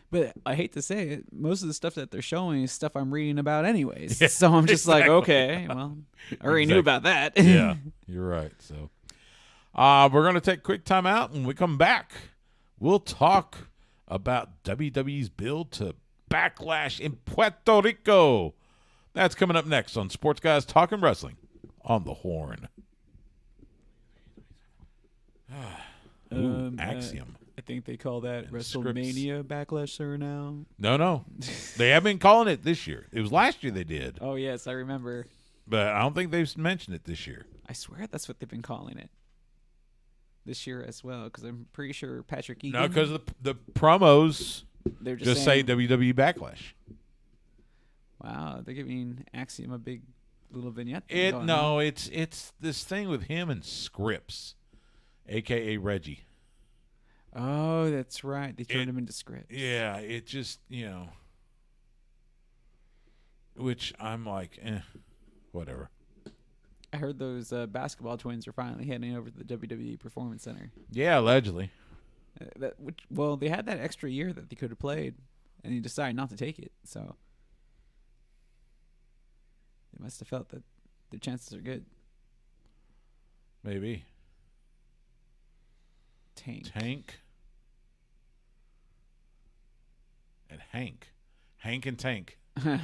But I hate to say it, most of the stuff that they're showing is stuff I'm reading about anyways. Yeah, so I'm just like, okay, well, I already knew about that. Yeah, you're right. So we're going to take a quick time out. When we come back, we'll talk about WWE's build to Backlash in Puerto Rico. That's coming up next on Sports Guys Talking Wrestling on the Horn. Axiom. I think they call that WrestleMania Backlash, sir, now. No. They have been calling it this year. It was last year they did. Oh, yes, I remember. But I don't think they've mentioned it this year. I swear that's what they've been calling it this year as well, because I'm pretty sure Patrick Egan. No, because the promos they're just say WWE Backlash. Wow, they're giving Axiom a big little vignette. It's this thing with him and Scripps, a.k.a. Reggie. Oh, that's right. They turned him into Scripps. Yeah, it just, which I'm like, whatever. I heard those basketball twins are finally heading over to the WWE Performance Center. Yeah, allegedly. They had that extra year that they could have played, and they decided not to take it. So they must have felt that their chances are good. Maybe. Tank. And Hank. Hank and Tank. I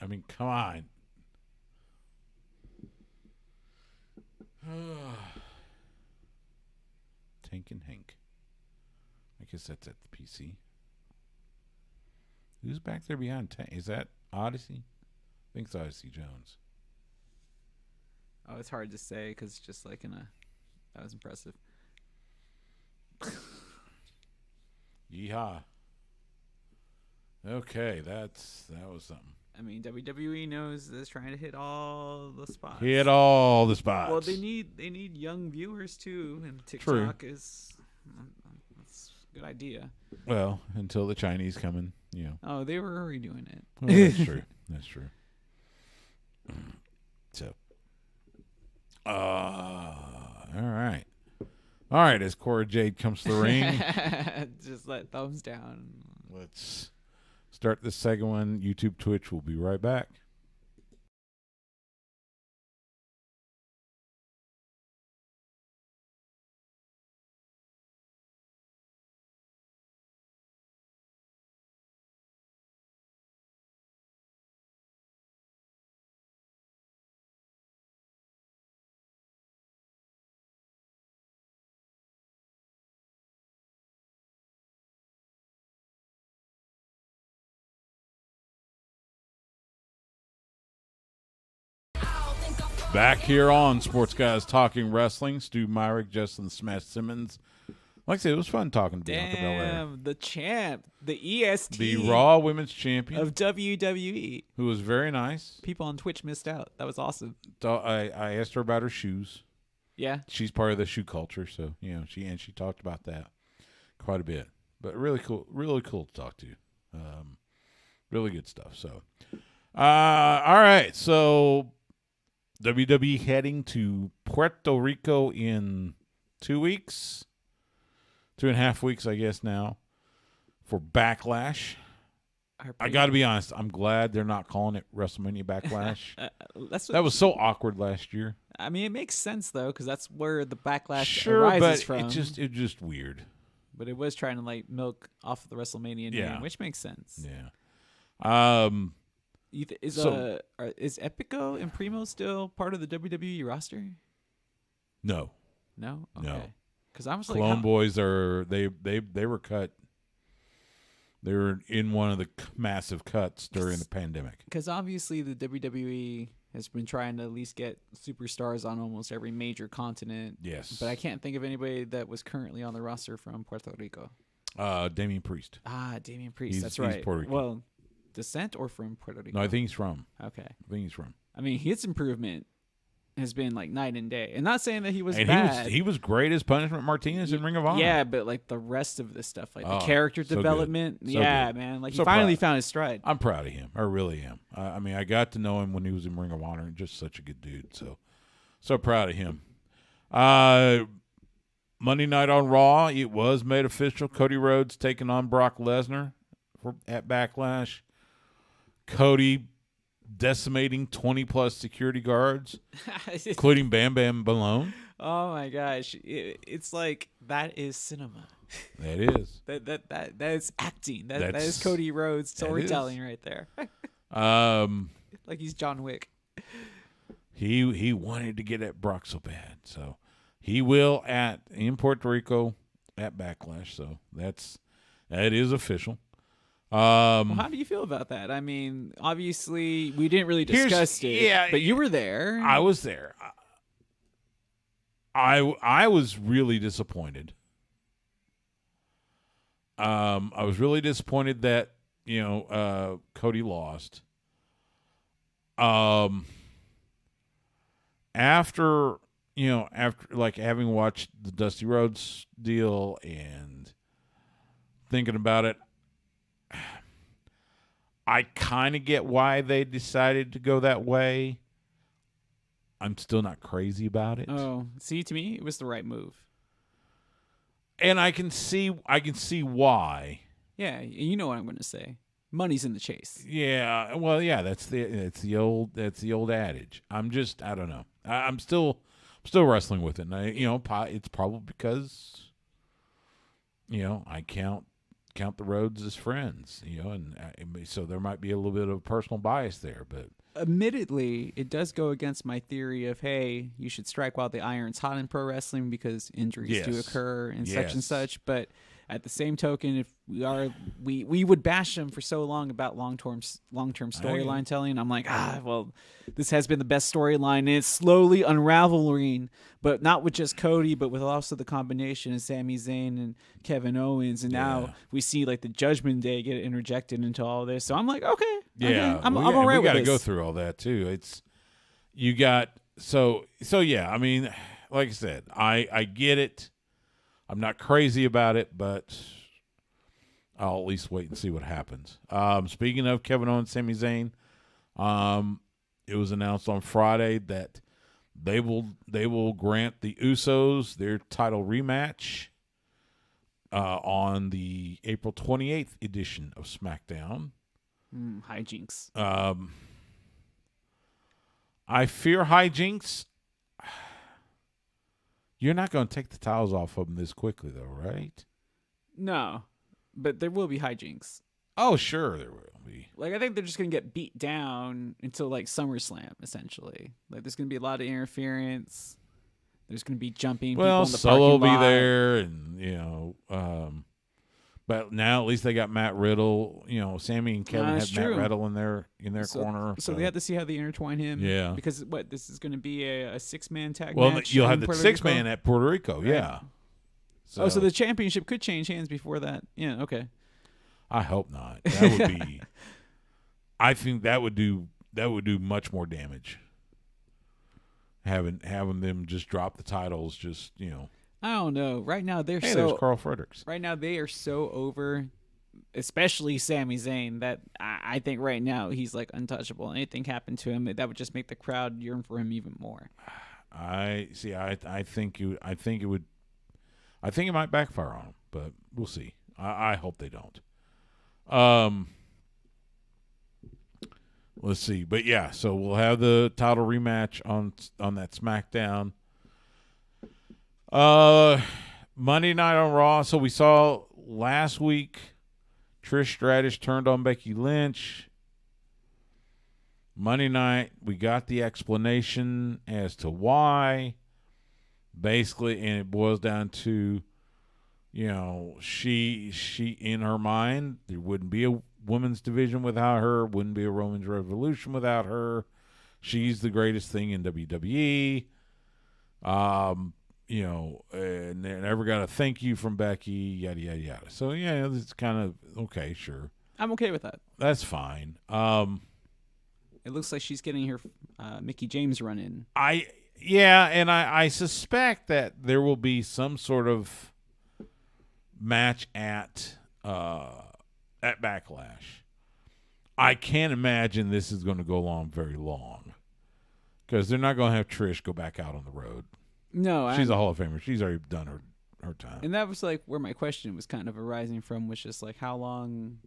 mean, come on. Tank and Hank. I guess that's at the PC. Who's back there behind Tank? Is that Odyssey? I think it's Odyssey Jones. Oh, it's hard to say because it's just like that was impressive. Yeehaw. Okay, that was something. I mean, WWE knows this, trying to hit all the spots. Hit all the spots. Well, they need young viewers too, and TikTok is that's a good idea. Well, until the Chinese come in, Oh, they were already doing it. Well, that's true. That's true. So, all right. As Cora Jade comes to the ring, just let thumbs down. Let's start this second one. YouTube, Twitch. We'll be right back. Back here on Sports Guys Talking Wrestling, Stu Myrick, Justin Smash Simmons. Like I said, it was fun talking to Bianca Belair. Damn, the champ, the EST. The Raw Women's Champion. Of WWE. Who was very nice. People on Twitch missed out. That was awesome. So I asked her about her shoes. Yeah. She's part of the shoe culture, so, she talked about that quite a bit. But really cool to talk to. Really good stuff. So, all right. So, WWE heading to Puerto Rico in 2 weeks. 2.5 weeks, I guess, now for Backlash. I got to be honest. I'm glad they're not calling it WrestleMania Backlash. That was so awkward last year. I mean, it makes sense, though, because that's where the Backlash arises arises from. It just weird. But it was trying to, milk off of the WrestleMania name, which makes sense. Yeah. Is Epico and Primo still part of the WWE roster? No. No? Okay. No. Because I was Clone Boys they were cut. They were in one of the massive cuts during the pandemic. Because obviously the WWE has been trying to at least get superstars on almost every major continent. Yes. But I can't think of anybody that was currently on the roster from Puerto Rico. Damian Priest. Damian Priest. That's He's right. Puerto Rican. Well, descent or from Puerto Rico? No, I think he's from. Okay. I think he's from. I mean, his improvement has been night and day. And not saying that he was and bad. He was great as Punishment Martinez in Ring of Honor. Yeah, but the rest of the stuff, the character development, good. Man, he finally found his stride. I'm proud of him. I really am. I mean, I got to know him when he was in Ring of Honor, and just such a good dude. So proud of him. Monday night on Raw, it was made official. Cody Rhodes taking on Brock Lesnar at Backlash. Cody decimating 20-plus security guards, including Bam Bam Malone. Oh my gosh, it's that is cinema. That is. That is acting. That is Cody Rhodes storytelling right there. He's John Wick. He wanted to get at Brock so bad, so he will in Puerto Rico at Backlash. So that is official. Well, how do you feel about that? I mean, obviously, we didn't really discuss it, but you were there. I was there. I was really disappointed. I was really disappointed that Cody lost. After having watched the Dusty Rhodes deal and thinking about it, I kind of get why they decided to go that way. I'm still not crazy about it. Oh, see, to me, it was the right move. And I can see why. Yeah, you know what I'm going to say. Money's in the chase. Yeah, well, yeah, that's the old adage. I don't know. I'm still wrestling with it. And it's probably because I count the Rhodes as friends, and so there might be a little bit of personal bias there, but admittedly, it does go against my theory of, hey, you should strike while the iron's hot in pro wrestling because injuries do occur and such and such. But at the same token, if we would bash them for so long about long-term storyline telling. I'm like, well, this has been the best storyline. And it's slowly unraveling, but not with just Cody, but with also the combination of Sami Zayn and Kevin Owens. And now we see the Judgment Day get interjected into all this. So I'm like, okay. I'm all right with this. We got to go through all that too. Yeah. I mean, like I said, I get it. I'm not crazy about it, but I'll at least wait and see what happens. Speaking of Kevin Owens, Sami Zayn, it was announced on Friday that they will grant the Usos their title rematch on the April 28th edition of SmackDown. Hijinks. I fear hijinks. You're not going to take the titles off of them this quickly, though, right? No, but there will be hijinks. Oh, sure there will be. I think they're just going to get beat down until, SummerSlam, essentially. There's going to be a lot of interference. There's going to be jumping people in the Solo parking lot. will be there, and, But now at least they got Matt Riddle. Sammy and Kevin had true. Matt Riddle in their corner. So they have to see how they intertwine him. Yeah. Because this is going to be a 6-man tag match. Well, you'll have the Puerto 6-man Rico? at Puerto Rico. Right. Yeah. So the championship could change hands before that. Yeah. Okay. I hope not. That would be. I think that would do much more damage. Having them just drop the titles, just I don't know. Right now there's Carl Fredericks. Right now they are so over, especially Sami Zayn, that I think right now he's like untouchable. Anything happened to him, that would just make the crowd yearn for him even more. I think it might backfire on him, but we'll see. I hope they don't. Let's see. But yeah, so we'll have the title rematch on that SmackDown. Monday night on Raw. So we saw last week Trish Stratus turned on Becky Lynch. Monday night we got the explanation as to why. Basically, and it boils down to, she in her mind, there wouldn't be a women's division without her, wouldn't be a Women's Revolution without her. She's the greatest thing in WWE. And they never got a thank you from Becky, yada, yada, yada. So, yeah, it's kind of, okay, sure. I'm okay with that. That's fine. It looks like she's getting her Mickie James run in. And I suspect that there will be some sort of match at Backlash. I can't imagine this is going to go on very long because they're not going to have Trish go back out on the road. No, she's a Hall of Famer. She's already done her time. And that was like where my question was kind of arising from, was just like how long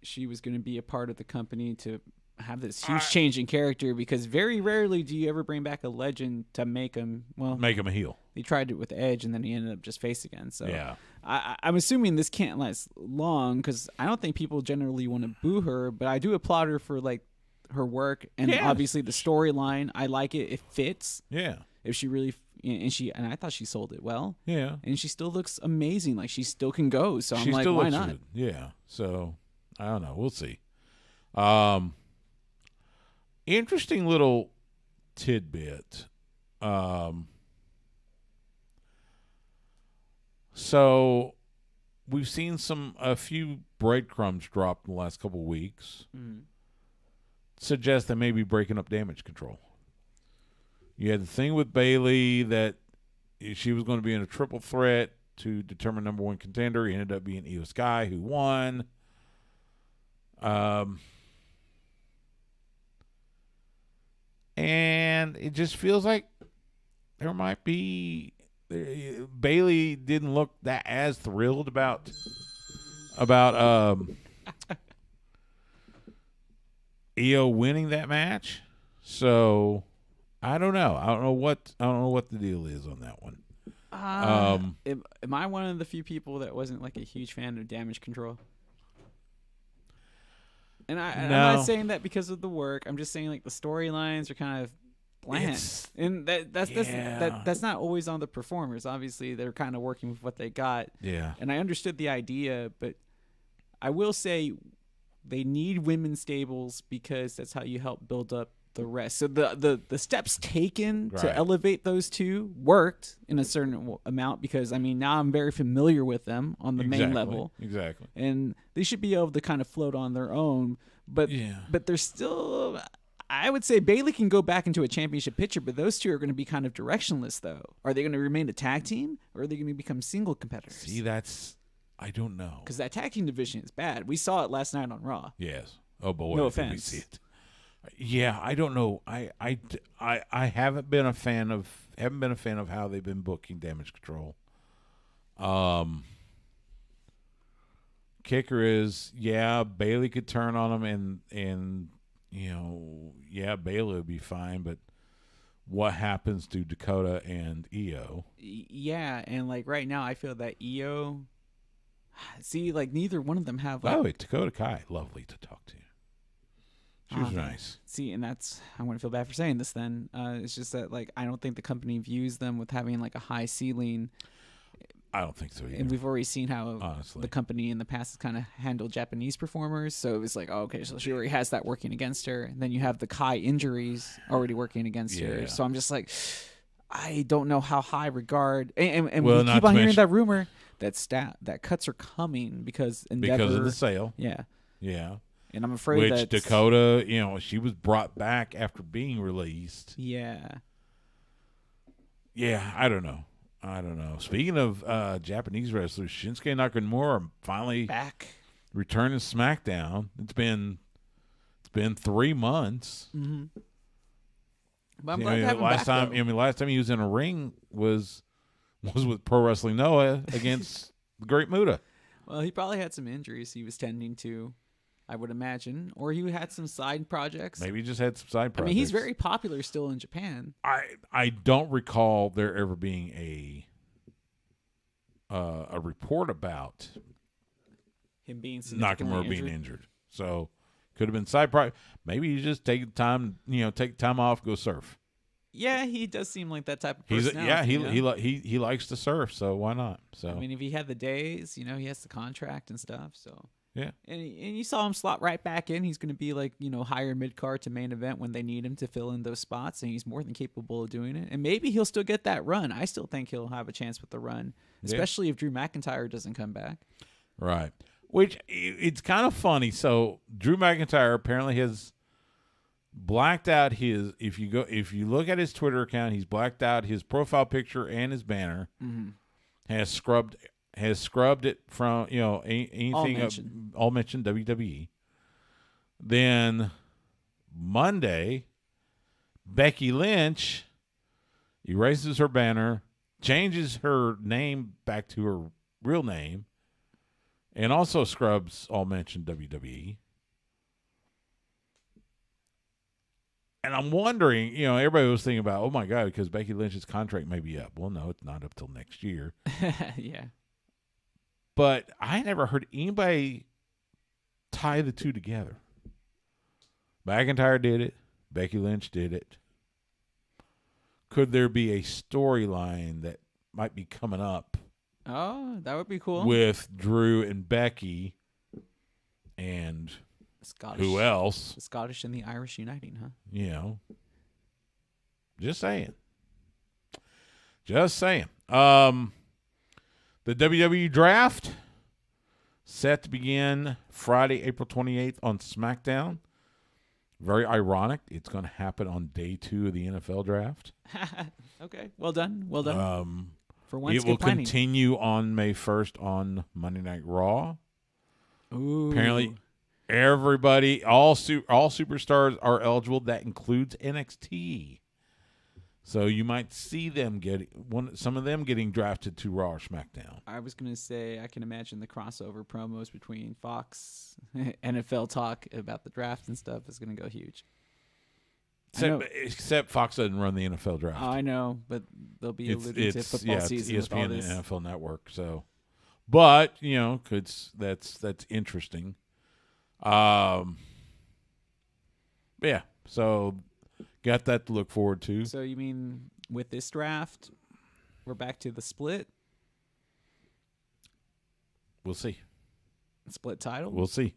she was going to be a part of the company to have this huge change in character, because very rarely do you ever bring back a legend to make him a heel. They tried it with Edge, and then he ended up just face again. So yeah, I'm assuming this can't last long because I don't think people generally want to boo her, but I do applaud her for like her work and obviously the storyline. I like it; it fits. Yeah, if she really and I thought she sold it well. Yeah, and she still looks amazing. Like she still can go. So I'm like, why not? Good. Yeah. So I don't know. We'll see. Interesting little tidbit. So we've seen a few breadcrumbs dropped in the last couple of weeks. Suggest they may be breaking up Damage Control. You had the thing with Bayley that she was going to be in a triple threat to determine number one contender. He ended up being Io Sky, who won. And it just feels like there might be Bayley didn't look that as thrilled about Io winning that match. So I don't know. I don't know what the deal is on that one. Am I one of the few people that wasn't like a huge fan of Damage Control? And I'm not saying that because of the work. I'm just saying like the storylines are kind of bland, and that's not always on the performers. Obviously, they're kind of working with what they got. Yeah. And I understood the idea, but I will say they need women's stables because that's how you help build up the rest. So the steps taken to elevate those two worked in a certain amount, because I mean now I'm very familiar with them on the main level. Exactly. And they should be able to kind of float on their own. But they're still, I would say Bayley can go back into a championship picture, but those two are going to be kind of directionless though. Are they going to remain a tag team, or are they going to become single competitors? See, I don't know. Because that tag team division is bad. We saw it last night on Raw. Yes. Oh boy. No offense. We see it. Yeah, I don't know. I haven't been a fan of how they've been booking Damage Control. Kicker is, Bayley could turn on him and Bayley would be fine, but what happens to Dakota and Io? Yeah, and like right now I feel that Io, see, like neither one of them have By the way, Dakota Kai, lovely to talk to. She was nice. See, and that's, I'm going to feel bad for saying this then. It's just that, like, I don't think the company views them with having, like, a high ceiling. I don't think so either. And we've already seen how honestly, the company in the past has kind of handled Japanese performers. So it was like, oh, okay, so she already has that working against her. And then you have the Kai injuries already working against her. So I'm just like, I don't know how high regard. And we keep on hearing that rumor that cuts are coming because of the sale. Yeah. Yeah. And I'm afraid that Dakota, she was brought back after being released. Yeah. Yeah, I don't know. Speaking of Japanese wrestlers, Shinsuke Nakamura finally back, returning to SmackDown. It's been 3 months. Mm-hmm. But I'm glad to have him last back, time. Last time he was in a ring was with Pro Wrestling Noah against the Great Muta. Well, he probably had some injuries he was tending to, I would imagine, or he had some side projects. Maybe he just had some side projects. I mean, he's very popular still in Japan. I don't recall there ever being a report about him being Nakamura being injured. So could have been side project. Maybe you just take time off, go surf. Yeah, he does seem like that type of person. He likes to surf, so why not? So I mean, if he had the days, he has the contract and stuff. So yeah, and you saw him slot right back in. He's going to be like higher mid card to main event when they need him to fill in those spots, and he's more than capable of doing it. And maybe he'll still get that run. I still think he'll have a chance with the run, especially if Drew McIntyre doesn't come back. Right. Which it's kind of funny. So Drew McIntyre apparently has blacked out his. If you look at his Twitter account, he's blacked out his profile picture and his banner. Mm-hmm. Has scrubbed it from anything all mentioned WWE. Then Monday, Becky Lynch erases her banner, changes her name back to her real name, and also scrubs all mentioned WWE. And I'm wondering, everybody was thinking about, oh my God, because Becky Lynch's contract may be up. Well, no, it's not up till next year. Yeah. But I never heard anybody tie the two together. McIntyre did it. Becky Lynch did it. Could there be a storyline that might be coming up? Oh, that would be cool. With Drew and Becky and who else? The Scottish and the Irish uniting, huh? Just saying. The WWE Draft set to begin Friday, April 28th on SmackDown. Very ironic. It's going to happen on day 2 of the NFL Draft. Okay. Well done. For once, it will continue on May 1st on Monday Night Raw. Ooh. Apparently, everybody, all superstars are eligible. That includes NXT. So you might see them some of them getting drafted to Raw or SmackDown. I was going to say, I can imagine the crossover promos between Fox, NFL talk about the draft and stuff is going to go huge. Except Fox doesn't run the NFL draft. Oh, I know, but they'll be alluding to football season it's ESPN with all this. and NFL Network. So, but that's interesting. Yeah. So, got that to look forward to. So you mean with this draft, we're back to the split? We'll see. Split title? We'll see.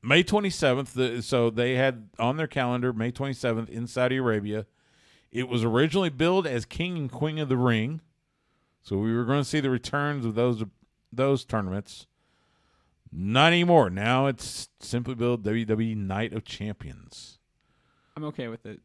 May 27th, so they had on their calendar May 27th in Saudi Arabia. It was originally billed as King and Queen of the Ring. So we were going to see the returns of those tournaments. Not anymore. Now it's simply billed WWE Night of Champions. I'm okay with it.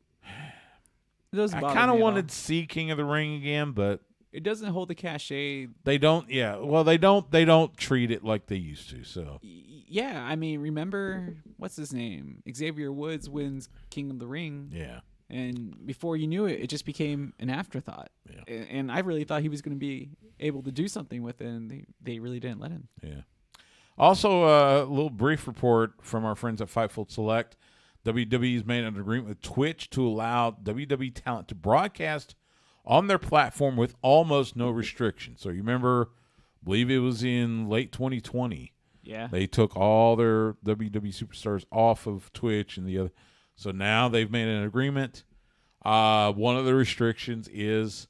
I kind of wanted to see King of the Ring again, but it doesn't hold the cachet. They don't. Yeah. Well, they don't treat it like they used to. So yeah, I mean, remember what's his name? Xavier Woods wins King of the Ring. Yeah. And before you knew it, it just became an afterthought. Yeah. And I really thought he was going to be able to do something with it, and they really didn't let him. Yeah. Also, a little brief report from our friends at Fightful Select. WWE's made an agreement with Twitch to allow WWE talent to broadcast on their platform with almost no restrictions. So you remember, I believe it was in late 2020. Yeah. They took all their WWE superstars off of Twitch and the other. So now they've made an agreement. One of the restrictions is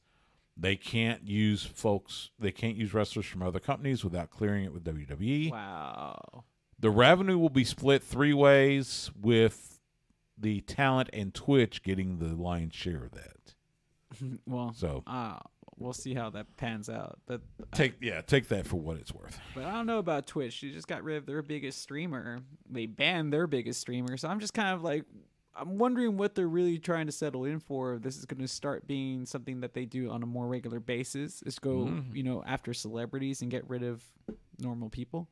They can't use wrestlers from other companies without clearing it with WWE. Wow. The revenue will be split 3 ways, with the talent and Twitch getting the lion's share of that. Well, so we'll see how that pans out. But take that for what it's worth. But I don't know about Twitch. They just got rid of their biggest streamer. They banned their biggest streamer. So I'm just kind of like, I'm wondering what they're really trying to settle in for. This is going to start being something that they do on a more regular basis. Is go, after celebrities and get rid of normal people.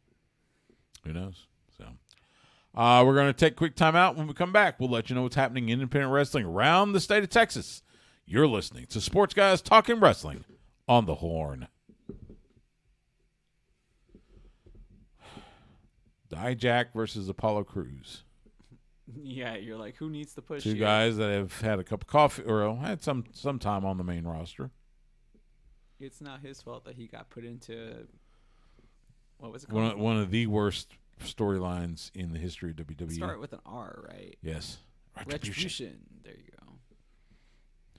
Who knows? So, we're going to take a quick time out. When we come back, we'll let you know what's happening in independent wrestling around the state of Texas. You're listening to Sports Guys Talking Wrestling on the Horn. Dijak versus Apollo Crews. Yeah, you're like, who needs to push? Two guys that have had a cup of coffee or had some time on the main roster. It's not his fault that he got put into what was it called? One of the worst storylines in the history of WWE. Start with an R, right? Yes. Retribution. There you go.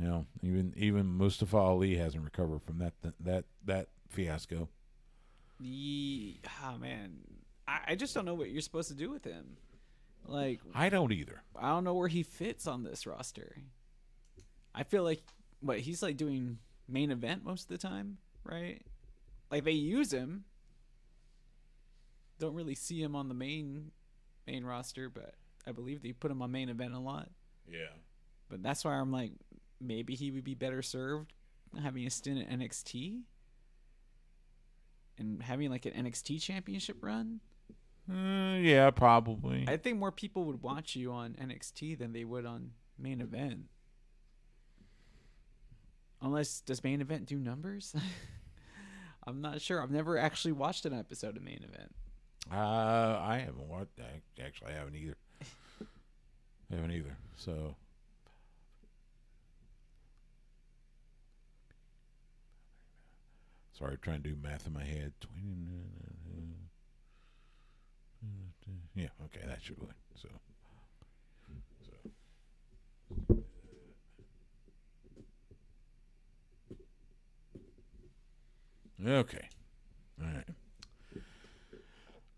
You know, even Mustafa Ali hasn't recovered from that fiasco. Man, I just don't know what you're supposed to do with him. Like, I don't either. I don't know where he fits on this roster. I feel like he's like doing main event most of the time, right? Like they use him. Don't really see him on the main roster, but I believe they put him on main event a lot. Yeah. But that's why I'm like, maybe he would be better served having a stint at NXT and having like an NXT championship run. Yeah, probably. I think more people would watch you on NXT than they would on main event. Unless, does main event do numbers? I'm not sure. I've never actually watched an episode of main event. I haven't watched. Actually, I haven't either. So, sorry, trying to do math in my head. Yeah, okay, that should work. So. Okay.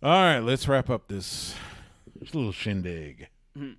All right, let's wrap up this little shindig. Mm-hmm.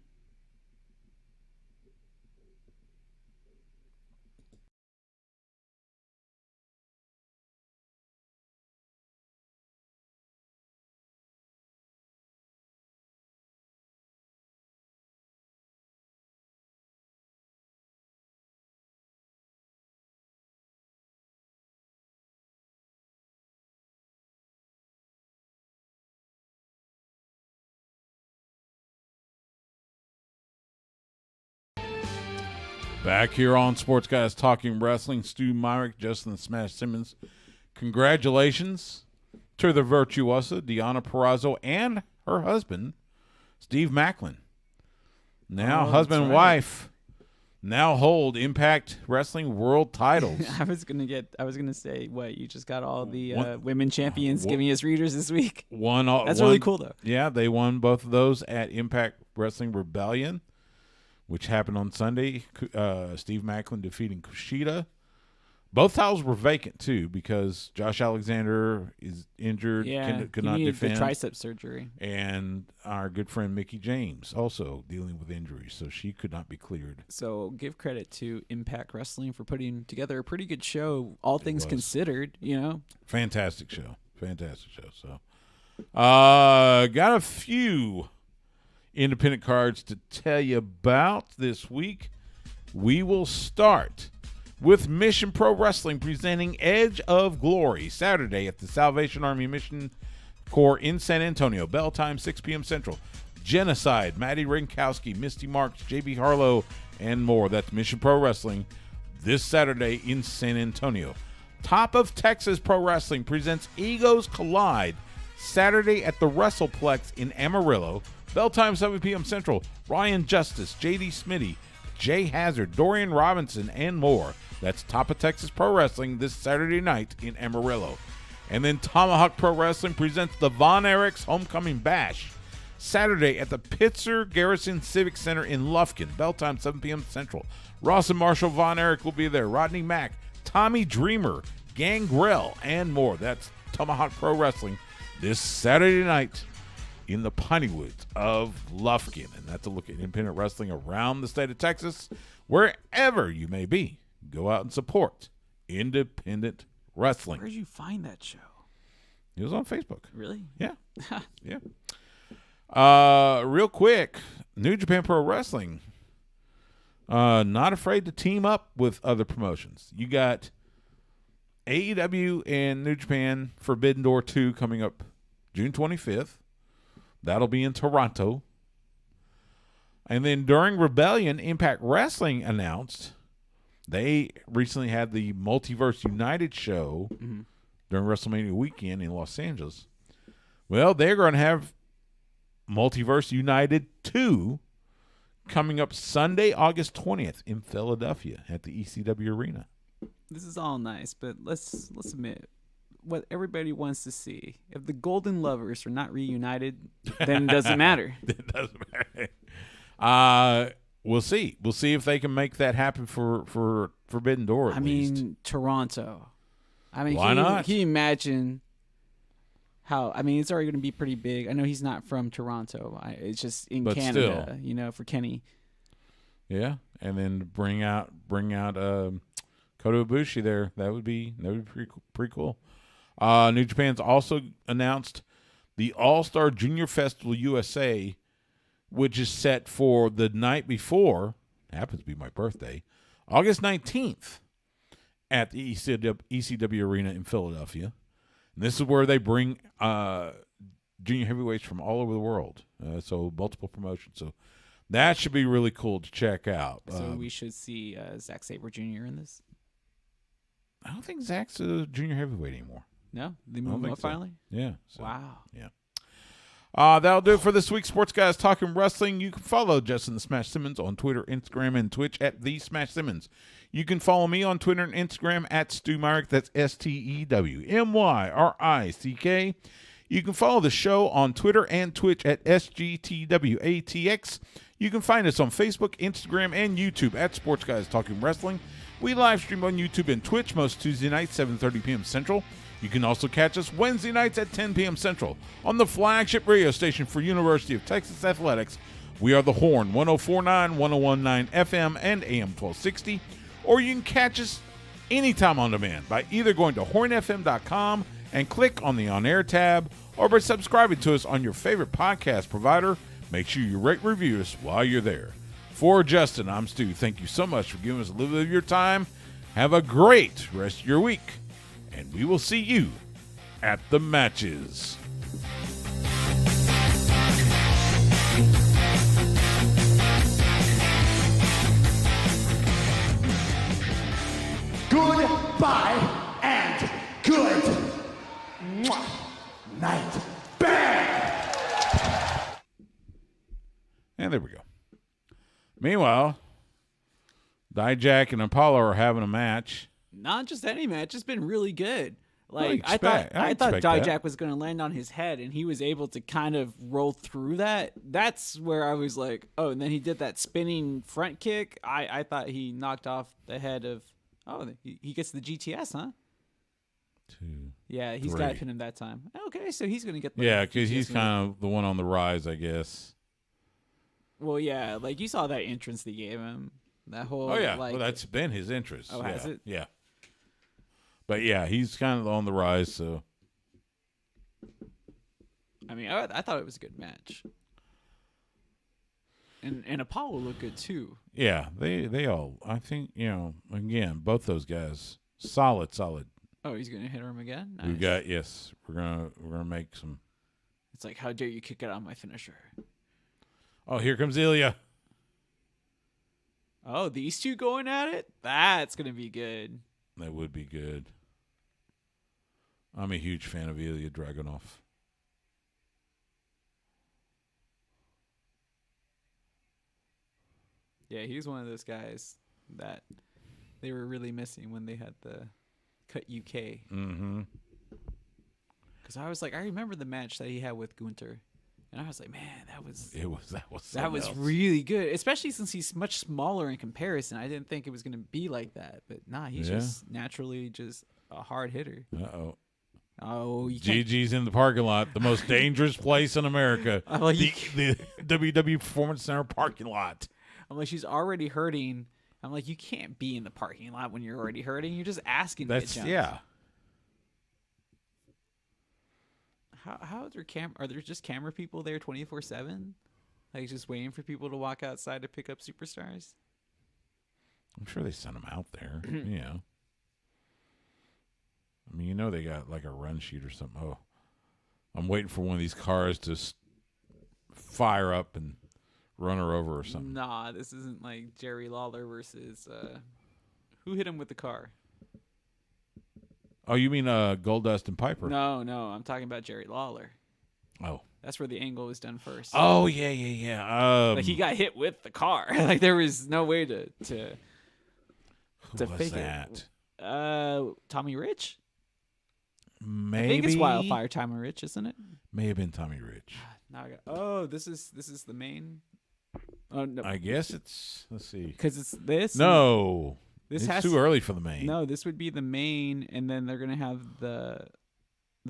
Back here on Sports Guys Talking Wrestling, Stu Myrick, Justin Smash Simmons. Congratulations to the virtuosa Deonna Purrazzo and her husband, Steve Macklin. Now husband and wife now hold Impact Wrestling world titles. I was gonna say, what, you just got all the women champions giving us readers this week. That's really cool though. Yeah, they won both of those at Impact Wrestling Rebellion, which happened on Sunday. Steve Macklin defeating Kushida. Both titles were vacant, too, because Josh Alexander is injured, could not defend. The tricep surgery. And our good friend Mickie James also dealing with injuries, so she could not be cleared. So give credit to Impact Wrestling for putting together a pretty good show, all things considered, you know. Fantastic show. So, got a few independent cards to tell you about this week. We will start with Mission Pro Wrestling presenting Edge of Glory Saturday at the Salvation Army Mission Corps in San Antonio. Bell time 6 p.m. Central. Genocide, Maddie Rinkowski, Misty Marks, JB Harlow, and more. That's Mission Pro Wrestling this Saturday in San Antonio. Top of Texas Pro Wrestling presents Egos Collide Saturday at the WrestlePlex in Amarillo. Bell time 7 p.m. Central. Ryan Justice, J.D. Smitty, Jay Hazard, Dorian Robinson, and more. That's Top of Texas Pro Wrestling this Saturday night in Amarillo. And then Tomahawk Pro Wrestling presents the Von Erichs Homecoming Bash Saturday at the Pitzer Garrison Civic Center in Lufkin. Bell time 7 p.m. Central. Ross and Marshall Von Erich will be there. Rodney Mack, Tommy Dreamer, Gangrel, and more. That's Tomahawk Pro Wrestling this Saturday night in the Piney Woods of Lufkin. And that's a look at independent wrestling around the state of Texas. Wherever you may be, go out and support independent wrestling. Where did you find that show? It was on Facebook. Really? Yeah. Yeah. Real quick, New Japan Pro Wrestling, not afraid to team up with other promotions. You got AEW and New Japan Forbidden Door 2 coming up June 25th. That'll be in Toronto. And then during Rebellion, Impact Wrestling announced they recently had the Multiverse United show during WrestleMania weekend in Los Angeles. Well, they're going to have Multiverse United 2 coming up Sunday, August 20th in Philadelphia at the ECW Arena. This is all nice, but let's admit what everybody wants to see. If the Golden Lovers are not reunited, then it doesn't matter. It doesn't matter. We'll see. We'll see if they can make that happen for Forbidden Door. At least. Toronto. I mean, why not? Can you imagine how? I mean, it's already going to be pretty big. I know he's not from Toronto. It's just in Canada, still. For Kenny. Yeah, and then bring out Kota Ibushi there. That would be pretty cool. New Japan's also announced the All-Star Junior Festival USA, which is set for the night before, happens to be my birthday, August 19th at the ECW Arena in Philadelphia. And this is where they bring junior heavyweights from all over the world, so multiple promotions. So that should be really cool to check out. So we should see Zack Sabre Jr. in this? I don't think Zack's a junior heavyweight anymore. No? They moved him up finally? Yeah. So, wow. Yeah. That'll do it for this week. Sports Guys Talking Wrestling. You can follow Justin the Smash Simmons on Twitter, Instagram, and Twitch at The Smash Simmons. You can follow me on Twitter and Instagram at Stu Myrick. That's STEWMYRICK. You can follow the show on Twitter and Twitch at SGTWATX. You can find us on Facebook, Instagram, and YouTube at Sports Guys Talking Wrestling. We live stream on YouTube and Twitch most Tuesday nights, 7:30 p.m. Central. You can also catch us Wednesday nights at 10 p.m. Central on the flagship radio station for University of Texas Athletics. We are the Horn, 104.9, 101.9 FM, and AM 1260. Or you can catch us anytime on demand by either going to hornfm.com and click on the On Air tab, or by subscribing to us on your favorite podcast provider. Make sure you rate and review us while you're there. For Justin, I'm Stu. Thank you so much for giving us a little bit of your time. Have a great rest of your week, and we will see you at the matches. Goodbye and good night. Bang! And there we go. Meanwhile, Dijak and Apollo are having a match. Not just any match. It's been really good. Like I expect thought Dijak that. was going to land on his head, and he was able to kind of roll through that. That's where I was like, oh, and then he did that spinning front kick. I thought he knocked off the head of. Oh, he gets the GTS, huh? 2, Yeah, he's 3. got to pin him that time. Okay, so he's going to get the Yeah, because he's GTS kind of the one on the rise, I guess. Well, yeah, like you saw that entrance they gave him. That whole. Oh, yeah. Like, Well, that's been his interest. Oh, yeah. has it? Yeah. But, yeah, he's kind of on the rise, so. I mean, I thought it was a good match. And Apollo looked good, too. Yeah, they all, I think, again, both those guys, solid. Oh, he's going to hit him again? Nice. We've got, yes, we're gonna make some. It's like, how dare you kick it on my finisher? Oh, here comes Ilya. Oh, these two going at it? That's going to be good. That would be good. I'm a huge fan of Ilya Dragunov. Yeah, he's one of those guys that they were really missing when they had the Cut UK. Mm-hmm. Because I was like, I remember the match that he had with Gunther. And I was like, man, that was else. really good, especially since he's much smaller in comparison. I didn't think it was going to be like that, but he's just naturally just a hard hitter. Oh, you can't. GG's in the parking lot, the most dangerous place in America. The WWE Performance Center parking lot. I'm like, she's already hurting. I'm like, you can't be in the parking lot when you're already hurting. You're just asking to get jumped. Yeah. How are there just camera people there 24/7? Like just waiting for people to walk outside to pick up superstars? I'm sure they sent them out there. Yeah. I mean, they got like a run sheet or something. Oh, I'm waiting for one of these cars to fire up and run her over or something. Nah, this isn't like Jerry Lawler versus who hit him with the car? Oh, you mean Goldust and Piper? No, I'm talking about Jerry Lawler. Oh. That's where the angle was done first. Oh, yeah. Like he got hit with the car. Like there was no way to who was fake that? it. Tommy Rich? Maybe. I think it's Wildfire Tommy Rich, isn't it? May have been Tommy Rich. Now this is the main. Oh no. I guess it's. Let's see. Because it's this. No. This it's too early for the main. No, this would be the main, and then they're gonna have the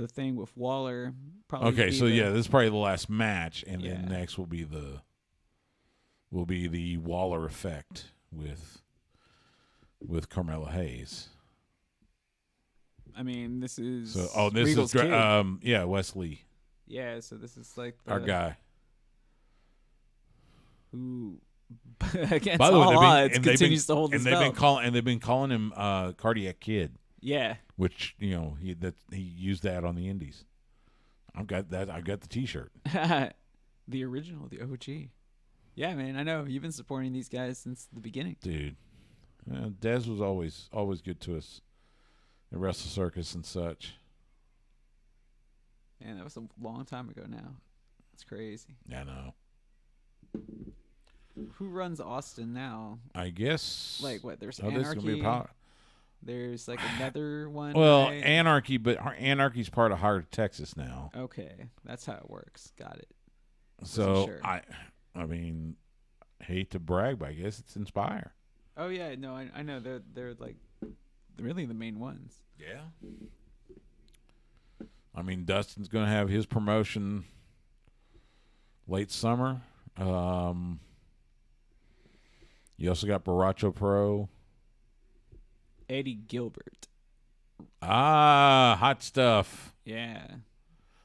thing with Waller. Probably. Okay, so this is probably the last match, and then next will be the Waller effect with Carmella Hayes. I mean, this is this Regal's is kid. Wesley. Yeah, so this is like our guy who against by the way, all odds continues to hold his belt. They've been calling him Cardiac Kid. Yeah, which he used that on the Indies. I've got that. I've got the T-shirt. The original, the OG. Yeah, man, I know you've been supporting these guys since the beginning, dude. Dez was always good to us at Wrestle Circus and such. Man, that was a long time ago now. It's crazy. I know. Who runs Austin now? I guess. Like what? There's Anarchy. There's like another one. Well, right? Anarchy, but Anarchy's part of Heart of Texas now. Okay, that's how it works. Got it. So sure. I mean, hate to brag, but I guess it's Inspire. Oh yeah, no, I know they're like really the main ones. Yeah. I mean, Dustin's going to have his promotion late summer. You also got Baracho Pro. Eddie Gilbert. Hot Stuff. Yeah.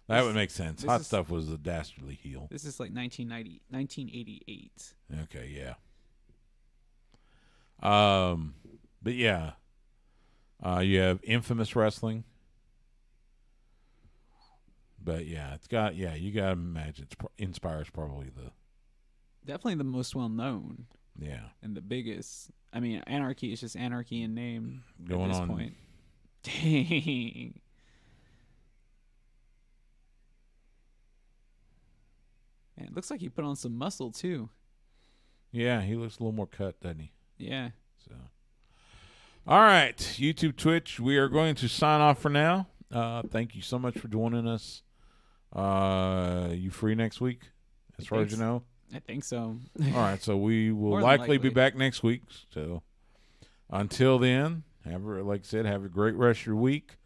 That would make sense. Hot Stuff was a dastardly heel. This is like 1988. Okay, yeah. But yeah. You have Infamous Wrestling. But yeah, you gotta imagine Inspire's probably definitely the most well known. Yeah. And the biggest. I mean, Anarchy is just Anarchy in name going at this on. point. Dang. And it looks like he put on some muscle too. Yeah, he looks a little more cut, doesn't he? Yeah. So, all right, YouTube, Twitch, we are going to sign off for now. Thank you so much for joining us. You free next week, as far as you know? I think so. All right, so we will likely be back next week. So until then, have a great rest of your week.